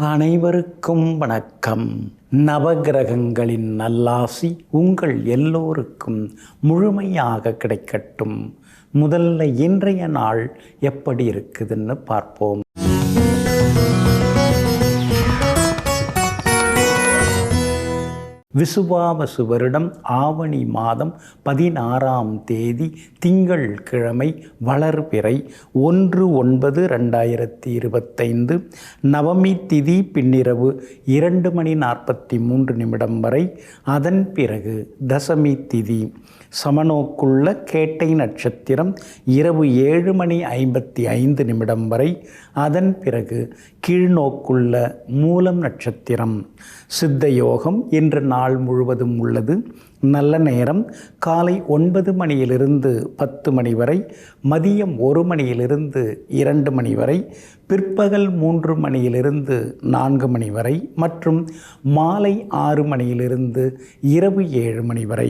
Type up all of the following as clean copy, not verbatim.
அனைவருக்கும் வணக்கம். நவகிரகங்களின் நல்லாசி உங்கள் எல்லோருக்கும் முழுமையாக கிடைக்கட்டும். முதல்ல இன்றைய நாள் எப்படி இருக்குதுன்னு பார்ப்போம். விசுவாவசு வருடம் ஆவணி மாதம் 16ஆம் தேதி திங்கள் கிழமை வளர்பிறை 1/9/2025 நவமி திதி பின்னிரவு 2:43 வரை. அதன் பிறகு தசமி திதி சமநோக்குள்ள கேட்டை நட்சத்திரம் இரவு 7:55 வரை. அதன் பிறகு கீழ்நோக்குள்ள மூலம் நட்சத்திரம். சித்த யோகம் இன்று நாள் முழுவதும் உள்ளது. நல்ல நேரம் காலை 9 மணியிலிருந்து 10 மணி வரை, மதியம் 1 மணியிலிருந்து 2 மணி வரை, பிற்பகல் 3 மணியிலிருந்து 4 மணி வரை மற்றும் மாலை 6 மணியிலிருந்து இரவு 7 மணி வரை.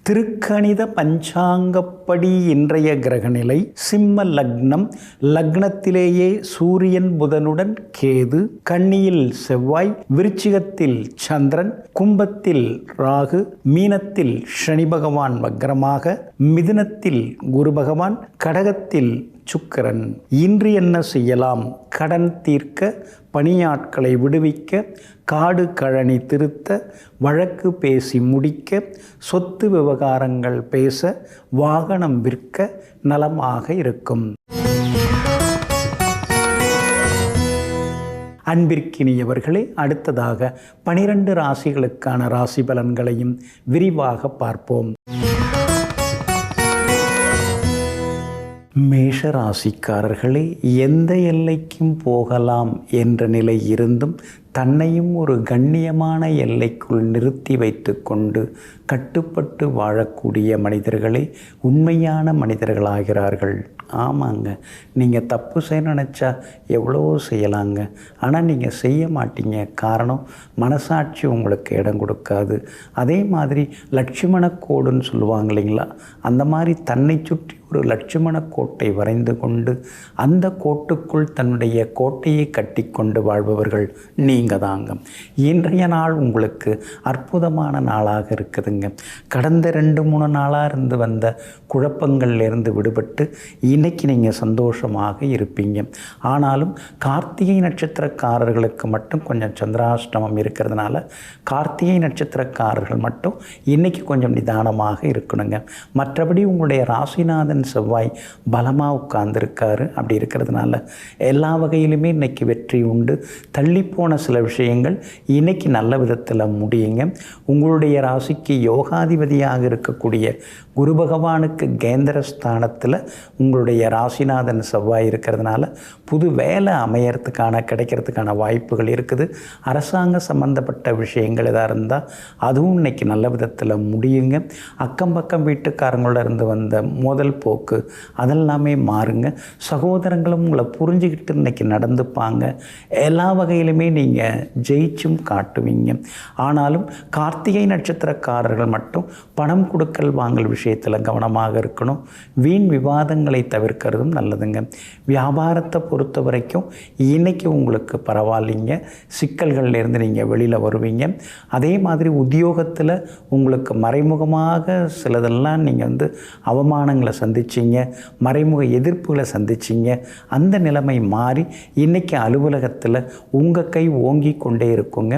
திருக்கணித பஞ்சாங்கப்படி இன்றைய கிரகநிலை சிம்ம லக்னம். லக்னத்திலேயே சூரியன் புதனுடன் கேது, கன்னியில் செவ்வாய், விருச்சிகத்தில் சந்திரன், கும்பத்தில் ராகு, மீனத்தில் சனி பகவான் வக்ரமாக, மிதுனத்தில் குரு பகவான், கடகத்தில் சுக்கிரன். இன்று என்ன செய்யலாம்? கடன் தீர்க்க, பணியாட்களை விடுவிக்க, காடு கழனி திருத்த, வழக்கு பேசி முடிக்க, சொத்து விவகாரங்கள் பேச, வாகனம் விற்க நலமாக இருக்கும். அன்பிற்கினியவர்களே, அடுத்ததாக 12 ராசிகளுக்கான ராசி பலன்களையும் விரிவாக பார்ப்போம். மேஷ ராசிக்காரர்களே, எந்த எல்லைக்கும் போகலாம் என்ற நிலை இருந்தும் தன்னையும் ஒரு கண்ணியமான எல்லைக்குள் நிறுத்தி வைத்து கொண்டு கட்டுப்பட்டு வாழக்கூடிய மனிதர்களே உண்மையான மனிதர்களாகிறார்கள். ஆமாங்க, நீங்கள் தப்பு செய்ய நினச்சா எவ்வளவோ செய்யலாங்க. ஆனால் நீங்கள் செய்ய மாட்டீங்க. காரணம், மனசாட்சி உங்களுக்கு இடம் கொடுக்காது. அதே மாதிரி லட்சுமண கோடுன்னு சொல்லுவாங்க இல்லைங்களா, அந்த மாதிரி தன்னை சுற்றி ஒரு லட்சுமண கோட்டை வரைந்து கொண்டு அந்த கோட்டுக்குள் தன்னுடைய கோட்டையை கட்டி கொண்டு வாழ்பவர்கள் நீங்கள் தாங்க. இன்றைய நாள் உங்களுக்கு அற்புதமான நாளாக இருக்குதுங்க. கடந்த 2-3 நாளாக இருந்து வந்த குழப்பங்கள்லேருந்து விடுபட்டு இன்னைக்கு நீங்கள் சந்தோஷமாக இருப்பீங்க. ஆனாலும் கார்த்திகை நட்சத்திரக்காரர்களுக்கு மட்டும் கொஞ்சம் சந்திராஷ்டமம் இருக்கிறதுனால கார்த்திகை நட்சத்திரக்காரர்கள் மட்டும் இன்னைக்கு கொஞ்சம் நிதானமாக இருக்கணுங்க. மற்றபடி உங்களுடைய ராசிநாதன் செவ்வாய் பலமாக உட்கார்ந்துருக்காரு. அப்படி இருக்கிறதுனால எல்லா வகையிலுமே இன்னைக்கு வெற்றி உண்டு. தள்ளிப்போன சில விஷயங்கள் இன்னைக்கு நல்ல விதத்தில் முடியுங்க. உங்களுடைய ராசிக்கு யோகாதிபதியாக இருக்கக்கூடிய குரு பகவானுக்கு கேந்திர ஸ்தானத்தில் உங்களுடைய ராசிநாதன் செவ்வாய் இருக்கிறதுனால புது வேலை கிடைக்கிறதுக்கான வாய்ப்புகள் இருக்குது. அரசாங்க சம்பந்தப்பட்ட விஷயங்கள் எதாக இருந்தால் அதுவும் இன்னைக்கு நல்ல விதத்தில் முடியுங்க. அக்கம் பக்கம் வீட்டுக்காரங்களோட இருந்து வந்த மோதல் போக்கு அதெல்லாமே மாறுங்க. சகோதரங்களும் உங்களை புரிஞ்சுக்கிட்டு இன்னைக்கு நடந்துப்பாங்க. எல்லா வகையிலுமே நீங்கள் ஜெயிச்சும் காட்டுவீங்க. ஆனாலும் கார்த்திகை நட்சத்திரக்காரர்கள் மட்டும் பணம் கொடுக்கல் வாங்கல் விஷயத்தில் கவனமாக இருக்கணும். வீண் விவாதங்களை தவிர்க்கிறதும் நல்லதுங்க. வியாபாரத்தை பொறுத்த வரைக்கும் இன்னைக்கு உங்களுக்கு பரவாயில்லைங்க. சிக்கல்கள்லேருந்து நீங்கள் வெளியில் வருவீங்க. அதே மாதிரி உத்தியோகத்தில் உங்களுக்கு மறைமுகமாக சிலதெல்லாம் நீங்கள் அவமானங்களை சந்திச்சிங்க, மறைமுக எதிர்ப்புகளை சந்திச்சிங்க. அந்த நிலைமை மாறி இன்றைக்கி அலுவலகத்தில் உங்கள் கை ஓங்கி கொண்டே இருக்குங்க.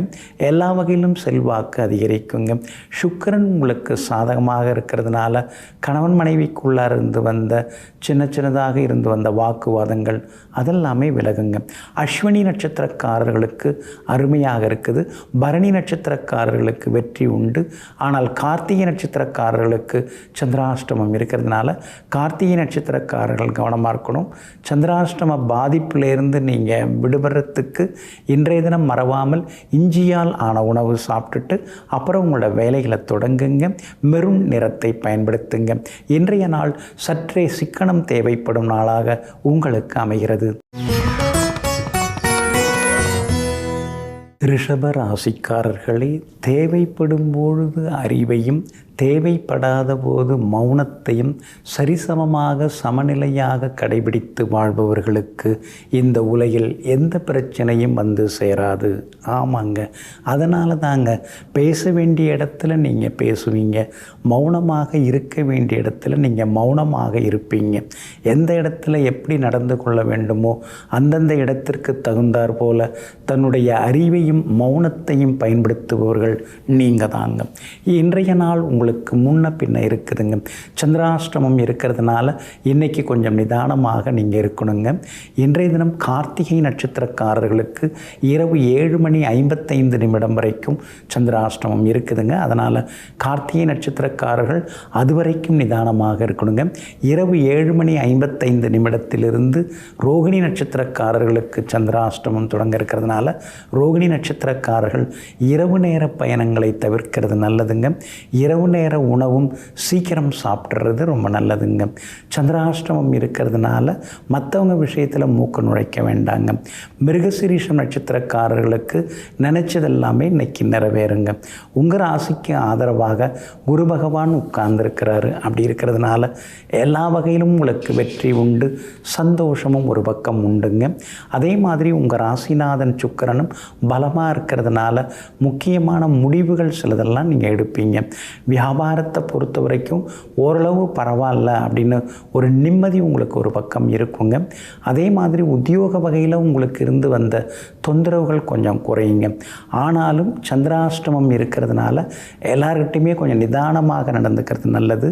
எல்லா வகையிலும் செல்வாக்கு அதிகரிக்குங்க. சுக்கிரன் உங்களுக்கு சாதகமாக இருக்கிறதுனால கணவன் மனைவிக்குள்ளார இருந்து வந்த சின்னதாக இருந்து வந்த வாக்குவாதங்கள் அதெல்லாமே விலகுங்க. அஸ்வினி நட்சத்திரக்காரர்களுக்கு அருமையாக இருக்குது. பரணி நட்சத்திரக்காரர்களுக்கு வெற்றி உண்டு. ஆனால் கார்த்திகை நட்சத்திரக்காரர்களுக்கு சந்திராஷ்டமம் இருக்கிறதுனால கார்த்திகை நட்சத்திரக்காரர்கள் கவனமாக இருக்கணும். சந்திராஷ்டம பாதிப்பிலேருந்து நீங்கள் விடுபடுறதுக்கு இன்றைய தினம் மறவாமல் இஞ்சியால் ஆன உணவு சாப்பிட்டுட்டு அப்புறம் உங்களோட வேலைகளை தொடங்குங்க. மெரூன் நிறத்தை பயன்படுத்துங்க. இன்றைய நாள் சற்றே சிக்கனம் தேவைப்படும் நாளாக உங்களுக்கு அமைகிறது. ரிஷப ராசிக்காரர்களே, தேவைப்படும் பொழுது அறிவையும் தேவைப்படாத போது மௌனத்தையும் சரிசமமாக சமநிலையாக கடைபிடித்து வாழ்பவர்களுக்கு இந்த உலகில் எந்த பிரச்சனையும் வந்து சேராது. ஆமாங்க, அதனால தாங்க பேச வேண்டிய இடத்துல நீங்கள் பேசுவீங்க, மௌனமாக இருக்க வேண்டிய இடத்துல நீங்கள் மௌனமாக இருப்பீங்க. எந்த இடத்துல எப்படி நடந்து கொள்ள வேண்டுமோ அந்தந்த இடத்திற்கு தகுந்தாற் போல தன்னுடைய அறிவையும் மௌனத்தையும் பயன்படுத்துபவர்கள் நீங்கள் தாங்க. இன்றைய நாள் உங்களுக்கு முன்ன பின்ன இருக்குதுங்க. சந்திராஷ்டமம் இருக்கிறதுனால இன்றைக்கி கொஞ்சம் நிதானமாக நீங்கள் இருக்கணுங்க. இன்றைய தினம் கார்த்திகை நட்சத்திரக்காரர்களுக்கு இரவு 7:55 வரைக்கும் சந்திராஷ்டமம் இருக்குதுங்க. அதனால் கார்த்திகை நட்சத்திரக்காரர்கள் அதுவரைக்கும் நிதானமாக இருக்கணுங்க. இரவு 7:55 ரோகிணி நட்சத்திரக்காரர்களுக்கு சந்திராஷ்டமம் தொடங்க இருக்கிறதுனால ரோகிணி நட்சத்திரக்காரர்கள் இரவு நேர பயணங்களை தவிர்க்கிறது நல்லதுங்க. இரவு நேர உணவும் சீக்கிரம் சாப்பிட்றது ரொம்ப நல்லதுங்க. சந்திராஷ்டமம் இருக்கிறதுனால மற்றவங்க விஷயத்தில் மூக்கு நுழைக்க வேண்டாங்க. மிருகசீரிஷம் நட்சத்திரக்காரர்களுக்கு நினைச்சதெல்லாமே இன்னைக்கு நிறைவேறுங்க. உங்கள் ராசிக்கு ஆதரவாக குரு பகவான் உட்கார்ந்துருக்கிறாரு. அப்படி இருக்கிறதுனால எல்லா வகையிலும் உங்களுக்கு வெற்றி உண்டு, சந்தோஷமும் ஒரு பக்கம் உண்டுங்க. அதே மாதிரி உங்கள் ராசிநாதன் சுக்கிரனும் பலமாக இருக்கிறதுனால முக்கியமான முடிவுகள் சிலதெல்லாம் நீங்கள் எடுப்பீங்க. வியாபாரத்தை பொறுத்த வரைக்கும் ஓரளவு பரவாயில்ல அப்படின்னு ஒரு நிம்மதி உங்களுக்கு ஒரு பக்கம் இருக்குங்க. அதே மாதிரி உத்தியோக வகையில் உங்களுக்கு இருந்து வந்த தொந்தரவுகள் கொஞ்சம் குறையுங்க. ஆனாலும் சந்திராஷ்டமம் இருக்கிறதுனால எல்லார்கிட்டையுமே கொஞ்சம் நிதானமாக நடந்துக்கிறது நல்லது.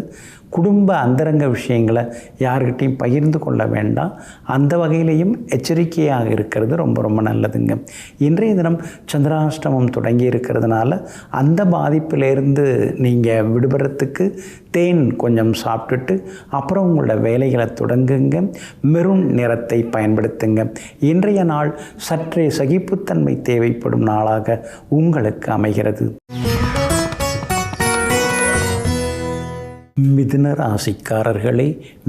குடும்ப அந்தரங்க விஷயங்களை யார்கிட்டையும் பகிர்ந்து கொள்ள வேண்டாம். அந்த வகையிலையும் எச்சரிக்கையாக இருக்கிறது ரொம்ப ரொம்ப நல்லதுங்க. இன்றைய தினம் சந்திராஷ்டமம் தொடங்கி இருக்கிறதுனால அந்த பாதிப்பிலேருந்து நீங்கள் விடுபடுறதுக்கு தேன் கொஞ்சம் சாப்பிட்டுட்டு அப்புறம் உங்களோட வேலைகளை தொடங்குங்க. மெரூன் நிறத்தை பயன்படுத்துங்க. இன்றைய நாள் சற்றே சகிப்புத்தன்மை தேவைப்படும் நாளாக உங்களுக்கு அமைகிறது. மிதுன ராசிக்காரர்களே,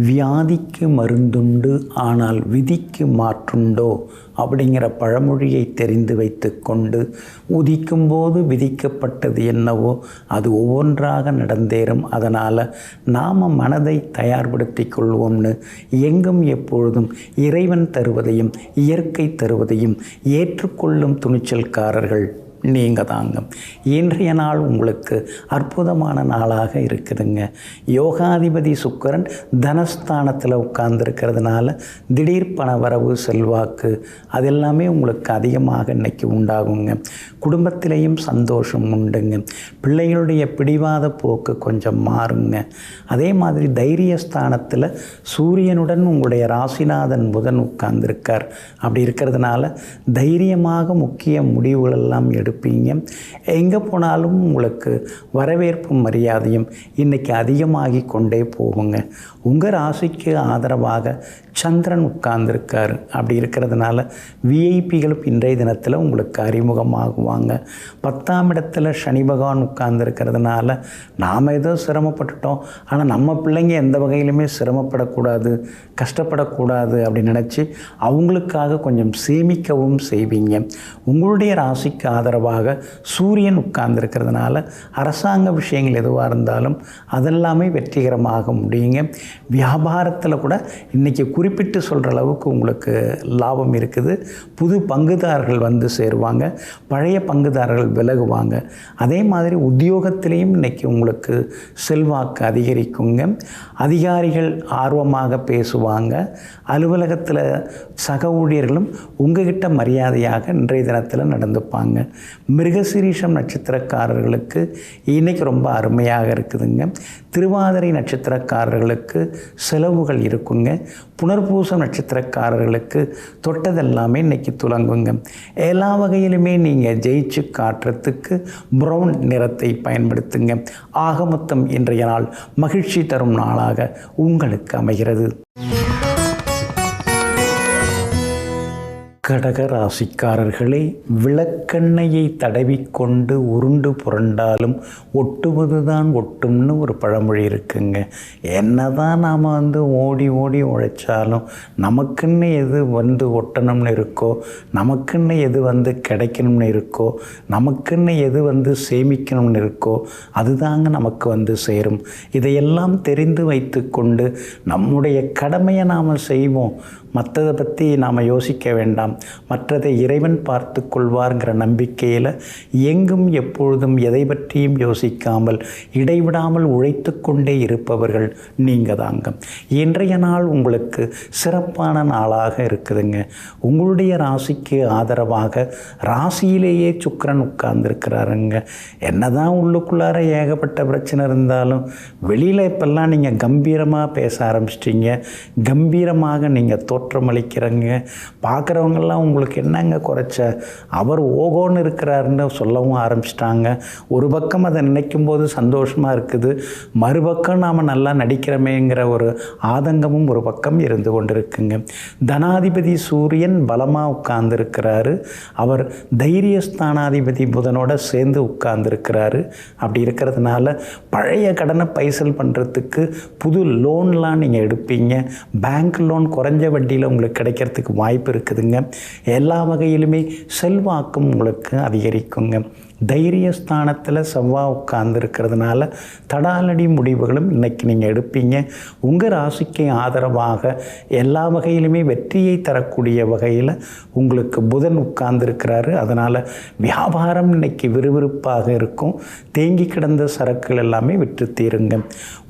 வியாதிக்கு மருந்துண்டு ஆனால் விதிக்கு மாற்றுண்டோ அப்படிங்கிற பழமொழியை தெரிந்து வைத்து கொண்டு உதிக்கும்போது விதிக்கப்பட்டது என்னவோ அது ஒவ்வொன்றாக நடந்தேறும். அதனால் நாம் மனதை தயார்படுத்தி கொள்வோம்னு எங்கும் எப்பொழுதும் இறைவன் தருவதையும் இயற்கை தருவதையும் ஏற்றுக்கொள்ளும் துணிச்சல்காரர்கள் நீங்கள் தாங்க. இன்றைய நாள் உங்களுக்கு அற்புதமான நாளாக இருக்குதுங்க. யோகாதிபதி சுக்கிரன் தனஸ்தானத்தில் உட்கார்ந்துருக்கிறதுனால திடீர் பண வரவு, செல்வாக்கு அதெல்லாமே உங்களுக்கு அதிகமாக இன்றைக்கி உண்டாகுங்க. குடும்பத்திலேயும் சந்தோஷம் உண்டுங்க. பிள்ளைகளுடைய பிடிவாத போக்கு கொஞ்சம் மாறுங்க. அதே மாதிரி தைரியஸ்தானத்தில் சூரியனுடன் உங்களுடைய ராசிநாதன் புதன் உட்கார்ந்துருக்கார். அப்படி இருக்கிறதுனால தைரியமாக முக்கிய முடிவுகள் எல்லாம் எடுப்பீங்க. எங்கே போனாலும் உங்களுக்கு வரவேற்பும் மரியாதையும் இன்றைக்கி அதிகமாகி கொண்டே போகுங்க. உங்கள் ராசிக்கு ஆதரவாக சந்திரன் உட்கார்ந்துருக்கார். அப்படி இருக்கிறதுனால விஐபிகளும் இன்றைய தினத்தில் உங்களுக்கு அறிமுகமாகுவாங்க. 10ஆம் இடத்துல சனி பகவான் உட்கார்ந்துருக்கிறதுனால நாம் ஏதோ சிரமப்பட்டுட்டோம், ஆனால் நம்ம பிள்ளைங்க எந்த வகையிலுமே சிரமப்படக்கூடாது, கஷ்டப்படக்கூடாது அப்படின்னு நினச்சி அவங்களுக்காக கொஞ்சம் சேமிக்கவும் செய்வீங்க. உங்களுடைய ராசிக்கு ஆதரவாக சூரியன் உட்கார்ந்துருக்கிறதுனால அரசாங்க விஷயங்கள் எதுவாக இருந்தாலும் அதெல்லாமே வெற்றிகரமாக முடியுங்க. வியாபாரத்தில் கூட இன்றைக்கி குறிப்பிட்டு சொல்கிற அளவுக்கு உங்களுக்கு லாபம் இருக்குது. புது பங்குதாரர்கள் வந்து சேருவாங்க, பழைய பங்குதாரர்கள் விலகுவாங்க. அதே மாதிரி உத்தியோகத்திலையும் இன்றைக்கி உங்களுக்கு செல்வாக்கு அதிகரிக்குங்க. அதிகாரிகள் ஆர்வமாக பேசுவாங்க. அலுவலகத்தில் சக ஊழியர்களும் உங்ககிட்ட மரியாதையாக இன்றைய தினத்தில் நடந்துப்பாங்க. மிருகசீரிஷம் நட்சத்திரக்காரர்களுக்கு இன்றைக்கி ரொம்ப அருமையாக இருக்குதுங்க. திருவாதிரை நட்சத்திரக்காரர்களுக்கு செலவுகள் இருக்குங்க. புனர்பூசம் நட்சத்திரக்காரர்களுக்கு தொட்டதெல்லாமே இன்றைக்கி துலங்குங்க. எல்லா வகையிலுமே நீங்கள் ஜெயிச்சு காட்டுறதுக்கு ப்ரௌன் நிறத்தை பயன்படுத்துங்க. ஆக மொத்தம் இன்றைய நாள் மகிழ்ச்சி தரும் நாளாக உங்களுக்கு அமைகிறது. கடக ராசிக்காரர்களே, விளக்கெண்ணெயை தடவிக்கொண்டு உருண்டு புரண்டாலும் ஒட்டுவது தான் ஒட்டும்னு ஒரு பழமொழி இருக்குங்க. என்னதான் நாம் ஓடி ஓடி உழைச்சாலும் நமக்குன்னு எது ஒட்டணும்னு இருக்கோ, நமக்குன்னு எது கிடைக்கணும்னு இருக்கோ, நமக்குன்னு எது சேமிக்கணும்னு இருக்கோ, அதுதாங்க நமக்கு சேரும். இதையெல்லாம் தெரிந்து வைத்து கொண்டு நம்முடைய கடமையை நாம் செய்வோம். மற்றதை பற்றி நாம் யோசிக்க வேண்டாம். மற்றதை இறைவன் பார்த்து கொள்வார்ங்கிற நம்பிக்கையில் எங்கும் எப்பொழுதும் எதை பற்றியும் யோசிக்காமல் இடைவிடாமல் உழைத்து கொண்டே இருப்பவர்கள் நீங்கள் தாங்க. இன்றைய நாள் உங்களுக்கு சிறப்பான நாளாக இருக்குதுங்க. உங்களுடைய ராசிக்கு ஆதரவாக ராசியிலேயே சுக்கிரன் உட்கார்ந்துருக்கிறாருங்க. என்னதான் உள்ளுக்குள்ளார ஏகப்பட்ட பிரச்சனை இருந்தாலும் வெளியில் இப்பெல்லாம் நீங்கள் கம்பீரமாக பேச ஆரம்பிச்சிட்டிங்க. கம்பீரமாக நீங்கள் தோற்றமளிக்கிறங்க. பார்க்குறவங்கெல்லாம் உங்களுக்கு என்னங்க குறைச்ச, அவர் ஓகோன்னு இருக்கிறாருன்னு சொல்லவும் ஆரம்பிச்சிட்டாங்க. ஒரு பக்கம் அதை நினைக்கும் போது சந்தோஷமாக இருக்குது, மறுபக்கம் நாம் நல்லா நடிக்கிறோமேங்கிற ஒரு ஆதங்கமும் ஒரு பக்கம் இருந்து கொண்டிருக்குங்க. தனாதிபதி சூரியன் பலமாக உட்கார்ந்துருக்கிறாரு. அவர் தைரியஸ்தானாதிபதி புதனோட சேர்ந்து உட்கார்ந்துருக்கிறாரு. அப்படி இருக்கிறதுனால பழைய கடனை பைசல் பண்ணுறதுக்கு புது லோன்லாம் நீங்கள் எடுப்பீங்க. பேங்க் லோன் குறைஞ்ச வட்டியில் உங்களுக்கு கிடைக்கிறதுக்கு வாய்ப்பு இருக்குதுங்க. எல்லா வகையிலுமே செல்வாக்கும் உங்களுக்கு அதிகரிக்குங்க. தைரியஸ்தானத்தில் செவ்வாய் உட்கார்ந்து இருக்கிறதுனால தடாலடி முடிவுகளும் இன்றைக்கி நீங்கள் எடுப்பீங்க. உங்கள் ராசிக்கு ஆதரவாக எல்லா வகையிலுமே வெற்றியை தரக்கூடிய வகையில் உங்களுக்கு புதன் உட்கார்ந்துருக்கிறாரு. அதனால் வியாபாரம் இன்றைக்கி விறுவிறுப்பாக இருக்கும். தேங்கி கிடந்த சரக்குகள் எல்லாமே விற்று தீருங்க.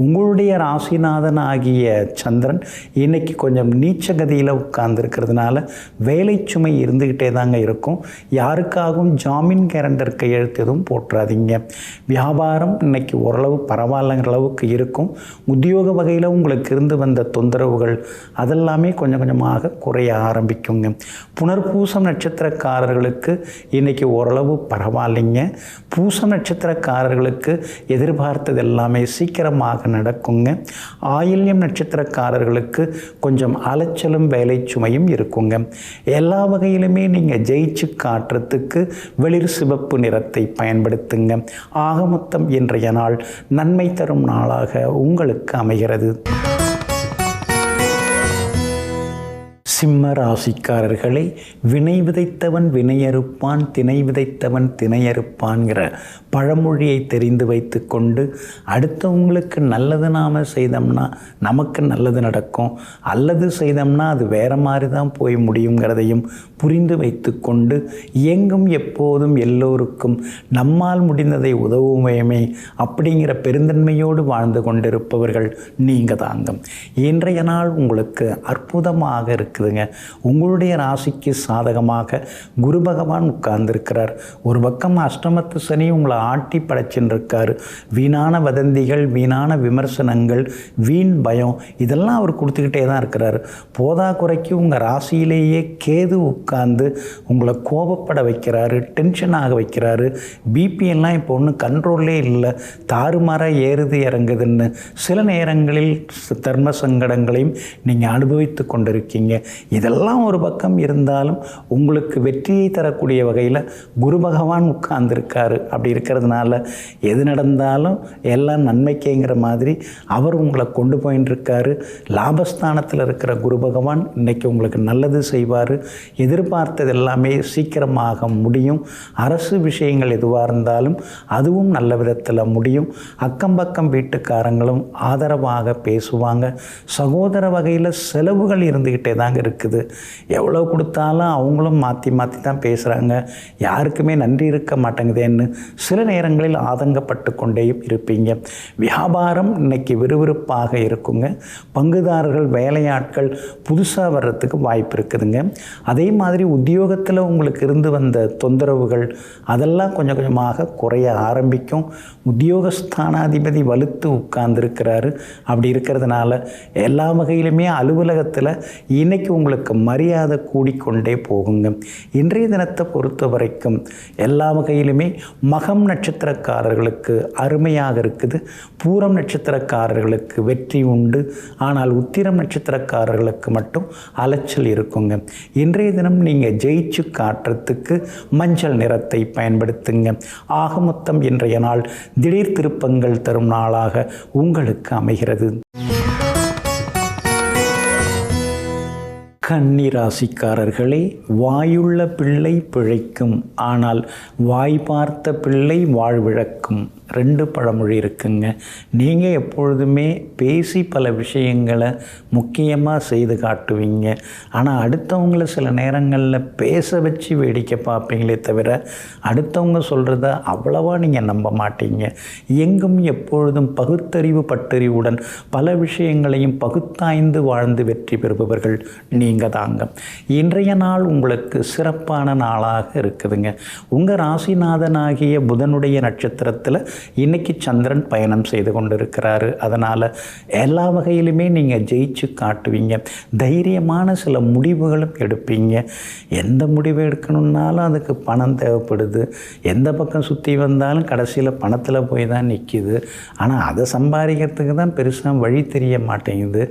உங்களுடைய ராசிநாதன் ஆகிய சந்திரன் இன்றைக்கி கொஞ்சம் நீச்சகதியில் உட்கார்ந்துருக்கிறதுனால வேலை சுமை இருந்துக்கிட்டே தாங்க இருக்கும். யாருக்காகவும் ஜாமீன் கேரண்டர் கையெழுத்து எதுவும் போட்டுறாதீங்க. வியாபாரம் இன்னைக்கு ஓரளவு பரவாயில்லைங்கிற அளவுக்கு இருக்கும். உத்தியோக வகையில் உங்களுக்கு இருந்து வந்த தொந்தரவுகள் அதெல்லாமே கொஞ்சம் கொஞ்சமாக குறைய ஆரம்பிக்குங்க. புனர்பூசம் நட்சத்திரக்காரர்களுக்கு இன்னைக்கு ஓரளவு பரவாயில்லைங்க. பூசம் நட்சத்திரக்காரர்களுக்கு எதிர்பார்த்தது எல்லாமே சீக்கிரமாக நடக்குங்க. ஆயில்யம் நட்சத்திரக்காரர்களுக்கு கொஞ்சம் அலைச்சலும் வேலை சுமையும் இருக்குங்க. எல்லா வகையிலுமே நீங்கள் ஜெயிச்சு காட்டுறதுக்கு வெளிர் சிவப்பு நிறத்தை பயன்படுத்துங்க. ஆக மொத்தம் இன்றைய நாள் நன்மை தரும் நாளாக உங்களுக்கு அமைகிறது. சிம்ம ராசிக்காரர்களை, வினை விதைத்தவன் வினையறுப்பான், திணை விதைத்தவன் திணையறுப்பான்கிற பழமொழியை தெரிந்து வைத்து கொண்டு அடுத்தவங்களுக்கு நல்லது நாம் செய்தோம்னா நமக்கு நல்லது நடக்கும், அல்லது செய்தோம்னா அது வேறு மாதிரி தான் போய் முடியுங்கிறதையும் புரிந்து வைத்து கொண்டு எங்கும் எப்போதும் எல்லோருக்கும் நம்மால் முடிந்ததை உதவுமே அப்படிங்கிற பெருந்தன்மையோடு வாழ்ந்து கொண்டிருப்பவர்கள் நீங்கள் தாங்க. இன்றைய நாள் உங்களுக்கு அற்புதமாக இருக்குதுங்க. உங்களுடைய ராசிக்கு சாதகமாக குரு பகவான் உட்கார்ந்துருக்கிறார். ஒரு பக்கம் அஷ்டமத்து சனி உங்களை ஆட்டி படைச்சுன்னு இருக்கார். வீணான வதந்திகள், வீணான விமர்சனங்கள், வீண் பயம் இதெல்லாம் அவர் கொடுத்துக்கிட்டே தான் இருக்கிறார். போதா குறைக்கு உங்கள் ராசியிலேயே கேது உட்கார்ந்து உங்களை கோபப்பட வைக்கிறாரு, டென்ஷன் ஆக வைக்கிறாரு. பிபி எல்லாம் இப்போ ஒன்றும் கண்ட்ரோல்லே இல்லை, தாறுமாறாக ஏறுது இறங்குதுன்னு சில நேரங்களில் தர்ம சங்கடங்களையும் நீங்கள் அனுபவித்து கொண்டிருக்கீங்க. இதெல்லாம் ஒரு பக்கம் இருந்தாலும் உங்களுக்கு வெற்றியை தரக்கூடிய வகையில் குரு பகவான் உட்கார்ந்துருக்காரு. அப்படி இருக்கிறதுனால எது நடந்தாலும் எல்லாம் நன்மைக்கேங்கிற மாதிரி அவர் உங்களை கொண்டு போயின்ட்டுருக்காரு. லாபஸ்தானத்தில் இருக்கிற குரு பகவான் இன்றைக்கி உங்களுக்கு நல்லது செய்வார். எதிர்பார்த்தது எல்லாமே சீக்கிரமாக முடியும். அரசு விஷயங்கள் எதுவாக இருந்தாலும் அதுவும் நல்ல விதத்தில் முடியும். அக்கம் பக்கம் வீட்டுக்காரங்களும் ஆதரவாக பேசுவாங்க. சகோதர வகையில் செலவுகள் இருந்துக்கிட்டே தாங்க இருக்குது. எவ்வளோ கொடுத்தாலும் அவங்களும் மாற்றி மாற்றி தான் பேசுகிறாங்க. யாருக்குமே நன்றி இருக்க மாட்டேங்குதேன்னு சில நேரங்களில் ஆதங்கப்பட்டு கொண்டே இருப்பீங்க. வியாபாரம் இன்னைக்கு விறுவிறுப்பாக இருக்குங்க. பங்குதாரர்கள், வேலையாட்கள் புதுசாக வர்றதுக்கு வாய்ப்பு இருக்குதுங்க. அதே மாதிரி உத்தியோகத்தில் உங்களுக்கு இருந்து வந்த தொந்தரவுகள் அதெல்லாம் கொஞ்சம் கொஞ்சமாக குறைய ஆரம்பிக்கும். உத்தியோகஸ்தானாதிபதி வலுத்து உட்கார்ந்துருக்கிறாரு. அப்படி இருக்கிறதுனால எல்லா வகையிலுமே அலுவலகத்தில் இன்னைக்கு உங்களுக்கு மரியாதை கூடிக்கொண்டே போகுங்க. இன்றைய தினத்தை பொறுத்த வரைக்கும் எல்லா வகையிலுமே மகம் மகம் நட்சத்திரக்காரர்களுக்கு அருமையாக இருக்குது. பூரம் நட்சத்திரக்காரர்களுக்கு வெற்றி உண்டு. ஆனால் உத்திரம் நட்சத்திரக்காரர்களுக்கு மட்டும் அலைச்சல் இருக்குங்க. இன்றைய தினம் நீங்கள் ஜெயிச்சு காட்டுறதுக்கு மஞ்சள் நிறத்தை பயன்படுத்துங்க. ஆக மொத்தம் இன்றைய நாள் திடீர் திருப்பங்கள் தரும் நாளாக உங்களுக்கு அமைகிறது. கன்னி ராசிக்காரர்களே, வாயுள்ள பிள்ளை பிழைக்கும், ஆனால் வாய் பார்த்த பிள்ளை வாழ்விழக்கும். 2 பழமொழி இருக்குங்க. நீங்கள் எப்பொழுதுமே பேசி பல விஷயங்களை முக்கியமாக செய்து காட்டுவீங்க. ஆனால் அடுத்தவங்கள சில நேரங்களில் பேச வச்சு வேடிக்கை பார்ப்பீங்களே தவிர அடுத்தவங்க சொல்கிறத அவ்வளவா நீங்கள் நம்ப மாட்டீங்க. எங்கும் எப்பொழுதும் பகுத்தறிவு பட்டறிவுடன் பல விஷயங்களையும் பகுத்தாய்ந்து வாழ்ந்து வெற்றி பெறுபவர்கள் நீங்கள் தாங்க. இன்றைய நாள் உங்களுக்கு சிறப்பான நாளாக இருக்குதுங்க. உங்கள் ராசிநாதனாகிய புதனுடைய நட்சத்திரத்தில் இன்னைக்கு சந்திரன் பயணம் செய்து கொண்டிருக்கிறாரு. அதனால் எல்லா வகையிலுமே நீங்கள் ஜெயிச்சு காட்டுவீங்க. தைரியமான சில முடிவுகளும் எடுப்பீங்க. எந்த முடிவு எடுக்கணுன்னாலும் அதுக்கு பணம் தேவைப்படுது. எந்த பக்கம் சுற்றி வந்தாலும் கடைசியில் பணத்தில் போய் தான் நிற்கிது. ஆனால் அதை சம்பாதிக்கிறதுக்கு தான் பெருசாக வழி தெரிய மாட்டேங்குது.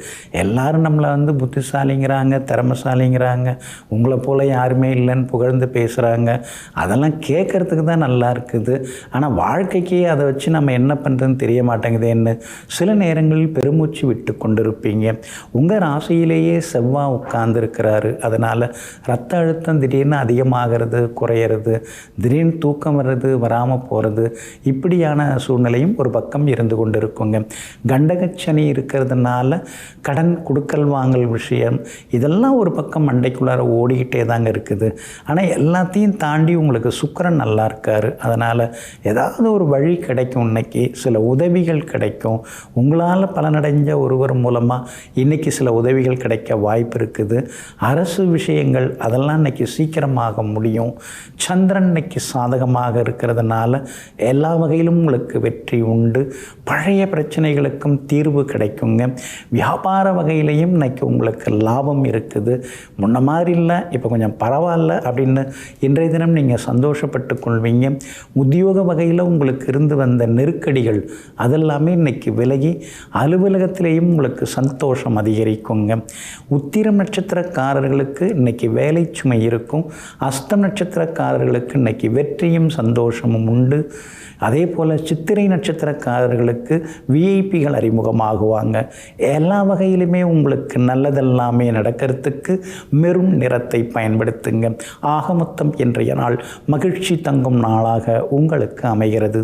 எல்லாரும் நம்மளை புத்திசாலிங்கிறாங்க, திறமைசாலிங்கிறாங்க, உங்களை போல் யாருமே இல்லைன்னு புகழ்ந்து பேசுகிறாங்க. அதெல்லாம் கேட்குறதுக்கு தான் நல்லா இருக்குது. ஆனால் வாழ்க்கைக்கு அதை வச்சு நம்ம என்ன பண்ணுறதுன்னு தெரிய மாட்டேங்குதுன்னு சில நேரங்களில் பெருமூச்சு விட்டு கொண்டிருப்பீங்க. உங்கள் ராசியிலேயே செவ்வாய் உட்கார்ந்துருக்கிறாரு. அதனால் ரத்த அழுத்தம் திடீர்னு அதிகமாகிறது, குறையிறது, திடீர்னு தூக்கம் வர்றது, வராமல் போகிறது, இப்படியான சூழ்நிலையும் ஒரு பக்கம் இருந்து கொண்டு இருக்குங்க. கண்டகச்சனி இருக்கிறதுனால கடன் கொடுக்கல் வாங்கல் விஷயம் இதெல்லாம் ஒரு பக்கம் மண்டைக்குள்ளார ஓடிக்கிட்டே தாங்க இருக்குது. ஆனால் எல்லாத்தையும் தாண்டி உங்களுக்கு சுக்கிரன் நல்லா இருக்கார். அதனால் ஏதாவது ஒரு வழி கிடைக்கும். இன்னைக்கு சில உதவிகள் கிடைக்கும். உங்களால் பலனடைஞ்ச ஒருவர் மூலமாக இன்றைக்கி சில உதவிகள் கிடைக்க வாய்ப்பு இருக்குது. அரசு விஷயங்கள் அதெல்லாம் இன்றைக்கி சீக்கிரமாக முடியும். சந்திரன் இன்னைக்கு சாதகமாக இருக்கிறதுனால எல்லா வகையிலும் உங்களுக்கு வெற்றி உண்டு. பழைய பிரச்சனைகளுக்கும் தீர்வு கிடைக்குங்க. வியாபார வகையிலையும் இன்னைக்கு உங்களுக்கு லாபம் இருக்குது. முன்ன மாதிரி இல்லை, இப்போ கொஞ்சம் பரவாயில்ல அப்படின்னு இன்றைய தினம் நீங்கள் சந்தோஷப்பட்டு கொள்வீங்க. உத்தியோக வகையில் உங்களுக்கு இருந்து வந்த நெருக்கடிகள் அதெல்லாமே இன்னைக்கு விலகி அலுவலகத்திலேயும் உங்களுக்கு சந்தோஷம் அதிகரிக்குங்க. உத்திரம் நட்சத்திரக்காரர்களுக்கு இன்னைக்கு வேலை சுமை இருக்கும். அஸ்தம் நட்சத்திரக்காரர்களுக்கு இன்னைக்கு வெற்றியும் சந்தோஷமும் உண்டு. அதே போல் சித்திரை நட்சத்திரக்காரர்களுக்கு விஐபிகள் அறிமுகமாகுவாங்க. எல்லா வகையிலுமே உங்களுக்கு நல்லதெல்லாமே நடக்கிறதுக்கு மெரூன் நிறத்தை பயன்படுத்துங்க. ஆக மொத்தம் இன்றைய நாள் மகிழ்ச்சி தங்கும் நாளாக உங்களுக்கு அமைகிறது.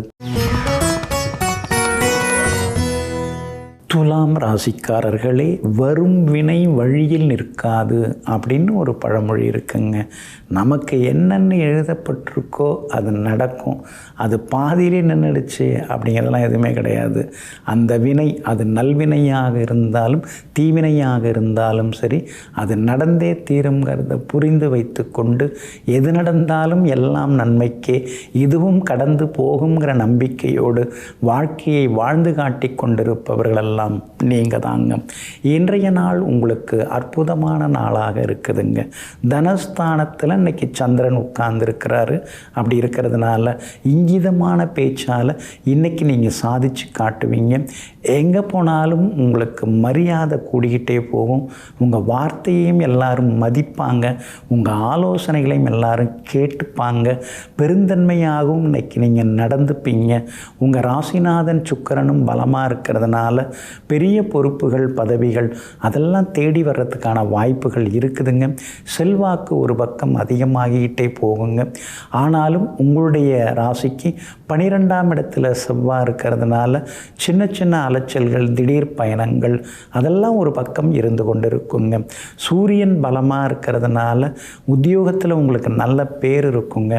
துலாம் ராசிக்காரர்களே, வரும் வினை வழியில் நிற்காது அப்படின்னு ஒரு பழமொழி இருக்குங்க. நமக்கு என்னென்னு எழுதப்பட்டிருக்கோ அது நடக்கும். அது பாதியிலே நின்றுடுச்சு அப்படிங்கிறதெல்லாம் எதுவுமே கிடையாது. அந்த வினை அது நல்வினையாக இருந்தாலும் தீவினையாக இருந்தாலும் சரி, அது நடந்தே தீருங்கிறத புரிந்து வைத்து கொண்டு எது நடந்தாலும் எல்லாம் நன்மைக்கே, இதுவும் கடந்து போகுங்கிற நம்பிக்கையோடு வாழ்க்கையை வாழ்ந்து காட்டி கொண்டிருப்பவர்களெல்லாம் நீங்கள் தாங்க. இன்றைய நாள் உங்களுக்கு அற்புதமான நாளாக இருக்குதுங்க. தனஸ்தானத்தில் இன்னைக்கு சந்திரன் உட்கார்ந்துருக்கிறாரு. அப்படி இருக்கிறதுனால இங்கிதமான பேச்சால் இன்றைக்கி நீங்கள் சாதிச்சு காட்டுவீங்க. எங்கே போனாலும் உங்களுக்கு மரியாதை கூடிக்கிட்டே போகும். உங்கள் வார்த்தையையும் எல்லாரும் மதிப்பாங்க. உங்கள் ஆலோசனைகளையும் எல்லாரும் கேட்டுப்பாங்க. பெருந்தன்மையாகவும் இன்னைக்கு நீங்கள் நடந்துப்பீங்க. உங்கள் ராசிநாதன் சுக்கிரனும் பலமாக இருக்கிறதுனால பெரிய பொறுப்புகள், பதவிகள் அதெல்லாம் தேடி வர்றதுக்கான வாய்ப்புகள் இருக்குதுங்க. செல்வாக்கு ஒரு பக்கம் அதிகமாகிக்கிட்டே போகுங்க. ஆனாலும் உங்களுடைய ராசிக்கு 12ஆம் இடத்துல செவ்வாய் இருக்கிறதுனால சின்ன சின்ன அலைச்சல்கள், திடீர் பயணங்கள் அதெல்லாம் ஒரு பக்கம் இருந்து கொண்டு இருக்குங்க. சூரியன் பலமாக இருக்கிறதுனால உத்தியோகத்தில் உங்களுக்கு நல்ல பேர் இருக்குங்க.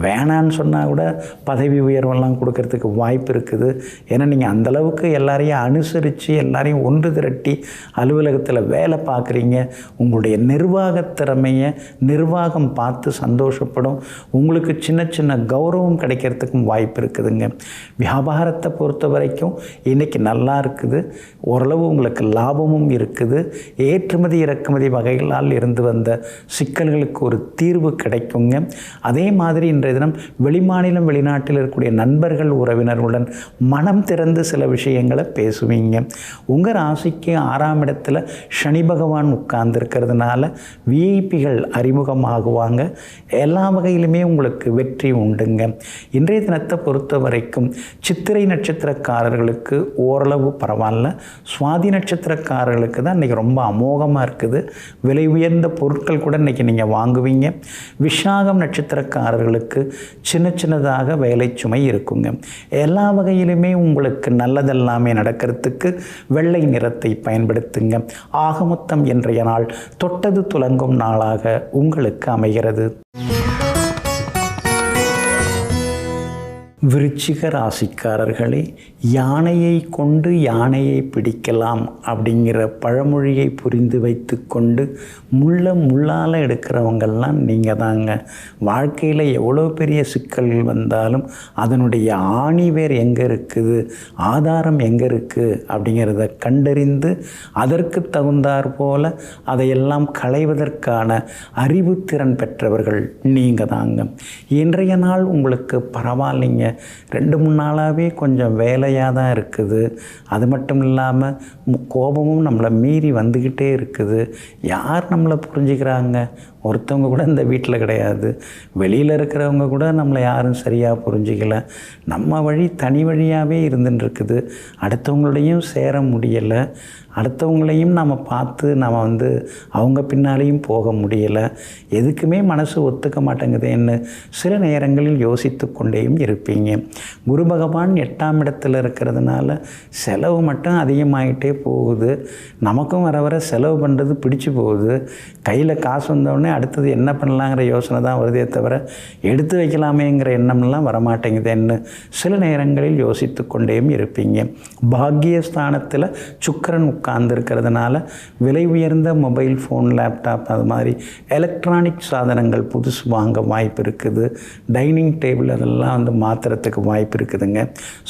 வேணான்னு சொன்னால் கூட பதவி உயர்வெல்லாம் கொடுக்கறதுக்கு வாய்ப்பு இருக்குது. ஏன்னா நீங்கள் அந்தளவுக்கு எல்லாரையும் அனுசரித்து வச்சு எல்லாரையும் ஒன்று திரட்டி அலுவலகத்தில் வேலை பார்க்குறீங்க. உங்களுடைய நிர்வாக திறமையை நிர்வாகம் பார்த்து சந்தோஷப்படும். உங்களுக்கு சின்ன சின்ன கௌரவம் கிடைக்கிறதுக்கும் வாய்ப்பு இருக்குதுங்க. வியாபாரத்தை பொறுத்த வரைக்கும் இன்றைக்கி நல்லா இருக்குது. ஓரளவு உங்களுக்கு லாபமும் இருக்குது. ஏற்றுமதி இறக்குமதி வகைகளால் இருந்து வந்த சிக்கல்களுக்கு ஒரு தீர்வு கிடைக்குங்க. அதே மாதிரி இன்றைய தினம் வெளிமாநிலம் வெளிநாட்டில் இருக்கக்கூடிய நண்பர்கள் உறவினர்களுடன் மனம் திறந்து சில விஷயங்களை பேசுவீங்க. உங்கள் ராசிக்கு 6ஆம் இடத்துல சனி பகவான் உட்கார்ந்துருக்கிறதுனால விஐபிகள் அறிமுகமாகுவாங்க. எல்லா வகையிலுமே உங்களுக்கு வெற்றி உண்டுங்க. இன்றைய தினத்தை பொறுத்த வரைக்கும் சித்திரை நட்சத்திரக்காரர்களுக்கு ஓரளவு பரவாயில்ல. சுவாதி நட்சத்திரக்காரர்களுக்கு தான் இன்றைக்கி ரொம்ப அமோகமாக இருக்குது. விலை உயர்ந்த பொருட்கள் கூட இன்றைக்கி நீங்கள் வாங்குவீங்க. விஷாகம் நட்சத்திரக்காரர்களுக்கு சின்ன சின்னதாக வேலை சுமை இருக்குங்க. எல்லா வகையிலுமே உங்களுக்கு நல்லதெல்லாமே நடக்கிறதுக்கு வெள்ளை நிறத்தை பயன்படுத்துங்க. ஆக மொத்தம் இன்றைய நாள் தொட்டது துலங்கும் நாளாக உங்களுக்கு அமைகிறது. விருச்சிக ராசிக்காரர்களே, யானையை கொண்டு யானையை பிடிக்கலாம் அப்படிங்கிற பழமொழியை புரிந்து வைத்து கொண்டு முள்ளால் எடுக்கிறவங்கெல்லாம் நீங்கள் தாங்க. வாழ்க்கையில் எவ்வளோ பெரிய சிக்கல்கள் வந்தாலும் அதனுடைய ஆணிவேர் எங்கே இருக்குது, ஆதாரம் எங்கே இருக்குது அப்படிங்கிறத கண்டறிந்து அதற்கு தகுந்தாற் போல் அதையெல்லாம் களைவதற்கான அறிவுத்திறன் பெற்றவர்கள் நீங்கள் தாங்க. இன்றைய நாள் உங்களுக்கு பரவாயில்லைங்க. 2-3 நாளாகவே கொஞ்சம் வேலையாக தான் இருக்குது. அது மட்டும் இல்லாமல் கோபமும் நம்மளை மீறி வந்துக்கிட்டே இருக்குது. யார் நம்மளை புரிஞ்சுக்கிறாங்க? ஒருத்தவங்க கூட இந்த வீட்டில் கிடையாது. வெளியில் இருக்கிறவங்க கூட நம்மளை யாரும் சரியாக புரிஞ்சிக்கல. நம்ம வழி தனி வழியாகவே இருந்துட்டுருக்குது. அடுத்தவங்களோடையும் சேர முடியலை. அடுத்தவங்களையும் நம்ம பார்த்து நம்ம அவங்க பின்னாலேயும் போக முடியலை. எதுக்குமே மனசு ஒத்துக்க மாட்டேங்குதுன்னு சில நேரங்களில் யோசித்து கொண்டேயும் இருப்பீங்க. குரு பகவான் 8ஆம் இடத்துல இருக்கிறதுனால செலவு மட்டும் அதிகமாகிட்டே போகுது. நமக்கும் வர வர செலவு பண்ணுறது பிடிச்சு போகுது. கையில் காசு வந்தோடனே அடுத்தது என்ன பண்ணலாங்கிற யோசனை தான் வருதே தவிர எடுத்து வைக்கலாமேங்கிற எண்ணம்லாம் வரமாட்டேங்குதுன்னு சில நேரங்களில் யோசித்து கொண்டேயும் இருப்பீங்க. பாக்கியஸ்தானத்தில் சுக்கிரன் உட்கார்ந்துருக்கிறதுனால விலை உயர்ந்த மொபைல் ஃபோன், லேப்டாப், அது மாதிரி எலக்ட்ரானிக் சாதனங்கள் புதுசு வாங்க வாய்ப்பு இருக்குது. டைனிங் டேபிள் அதெல்லாம் மாற்றுறதுக்கு வாய்ப்பு இருக்குதுங்க.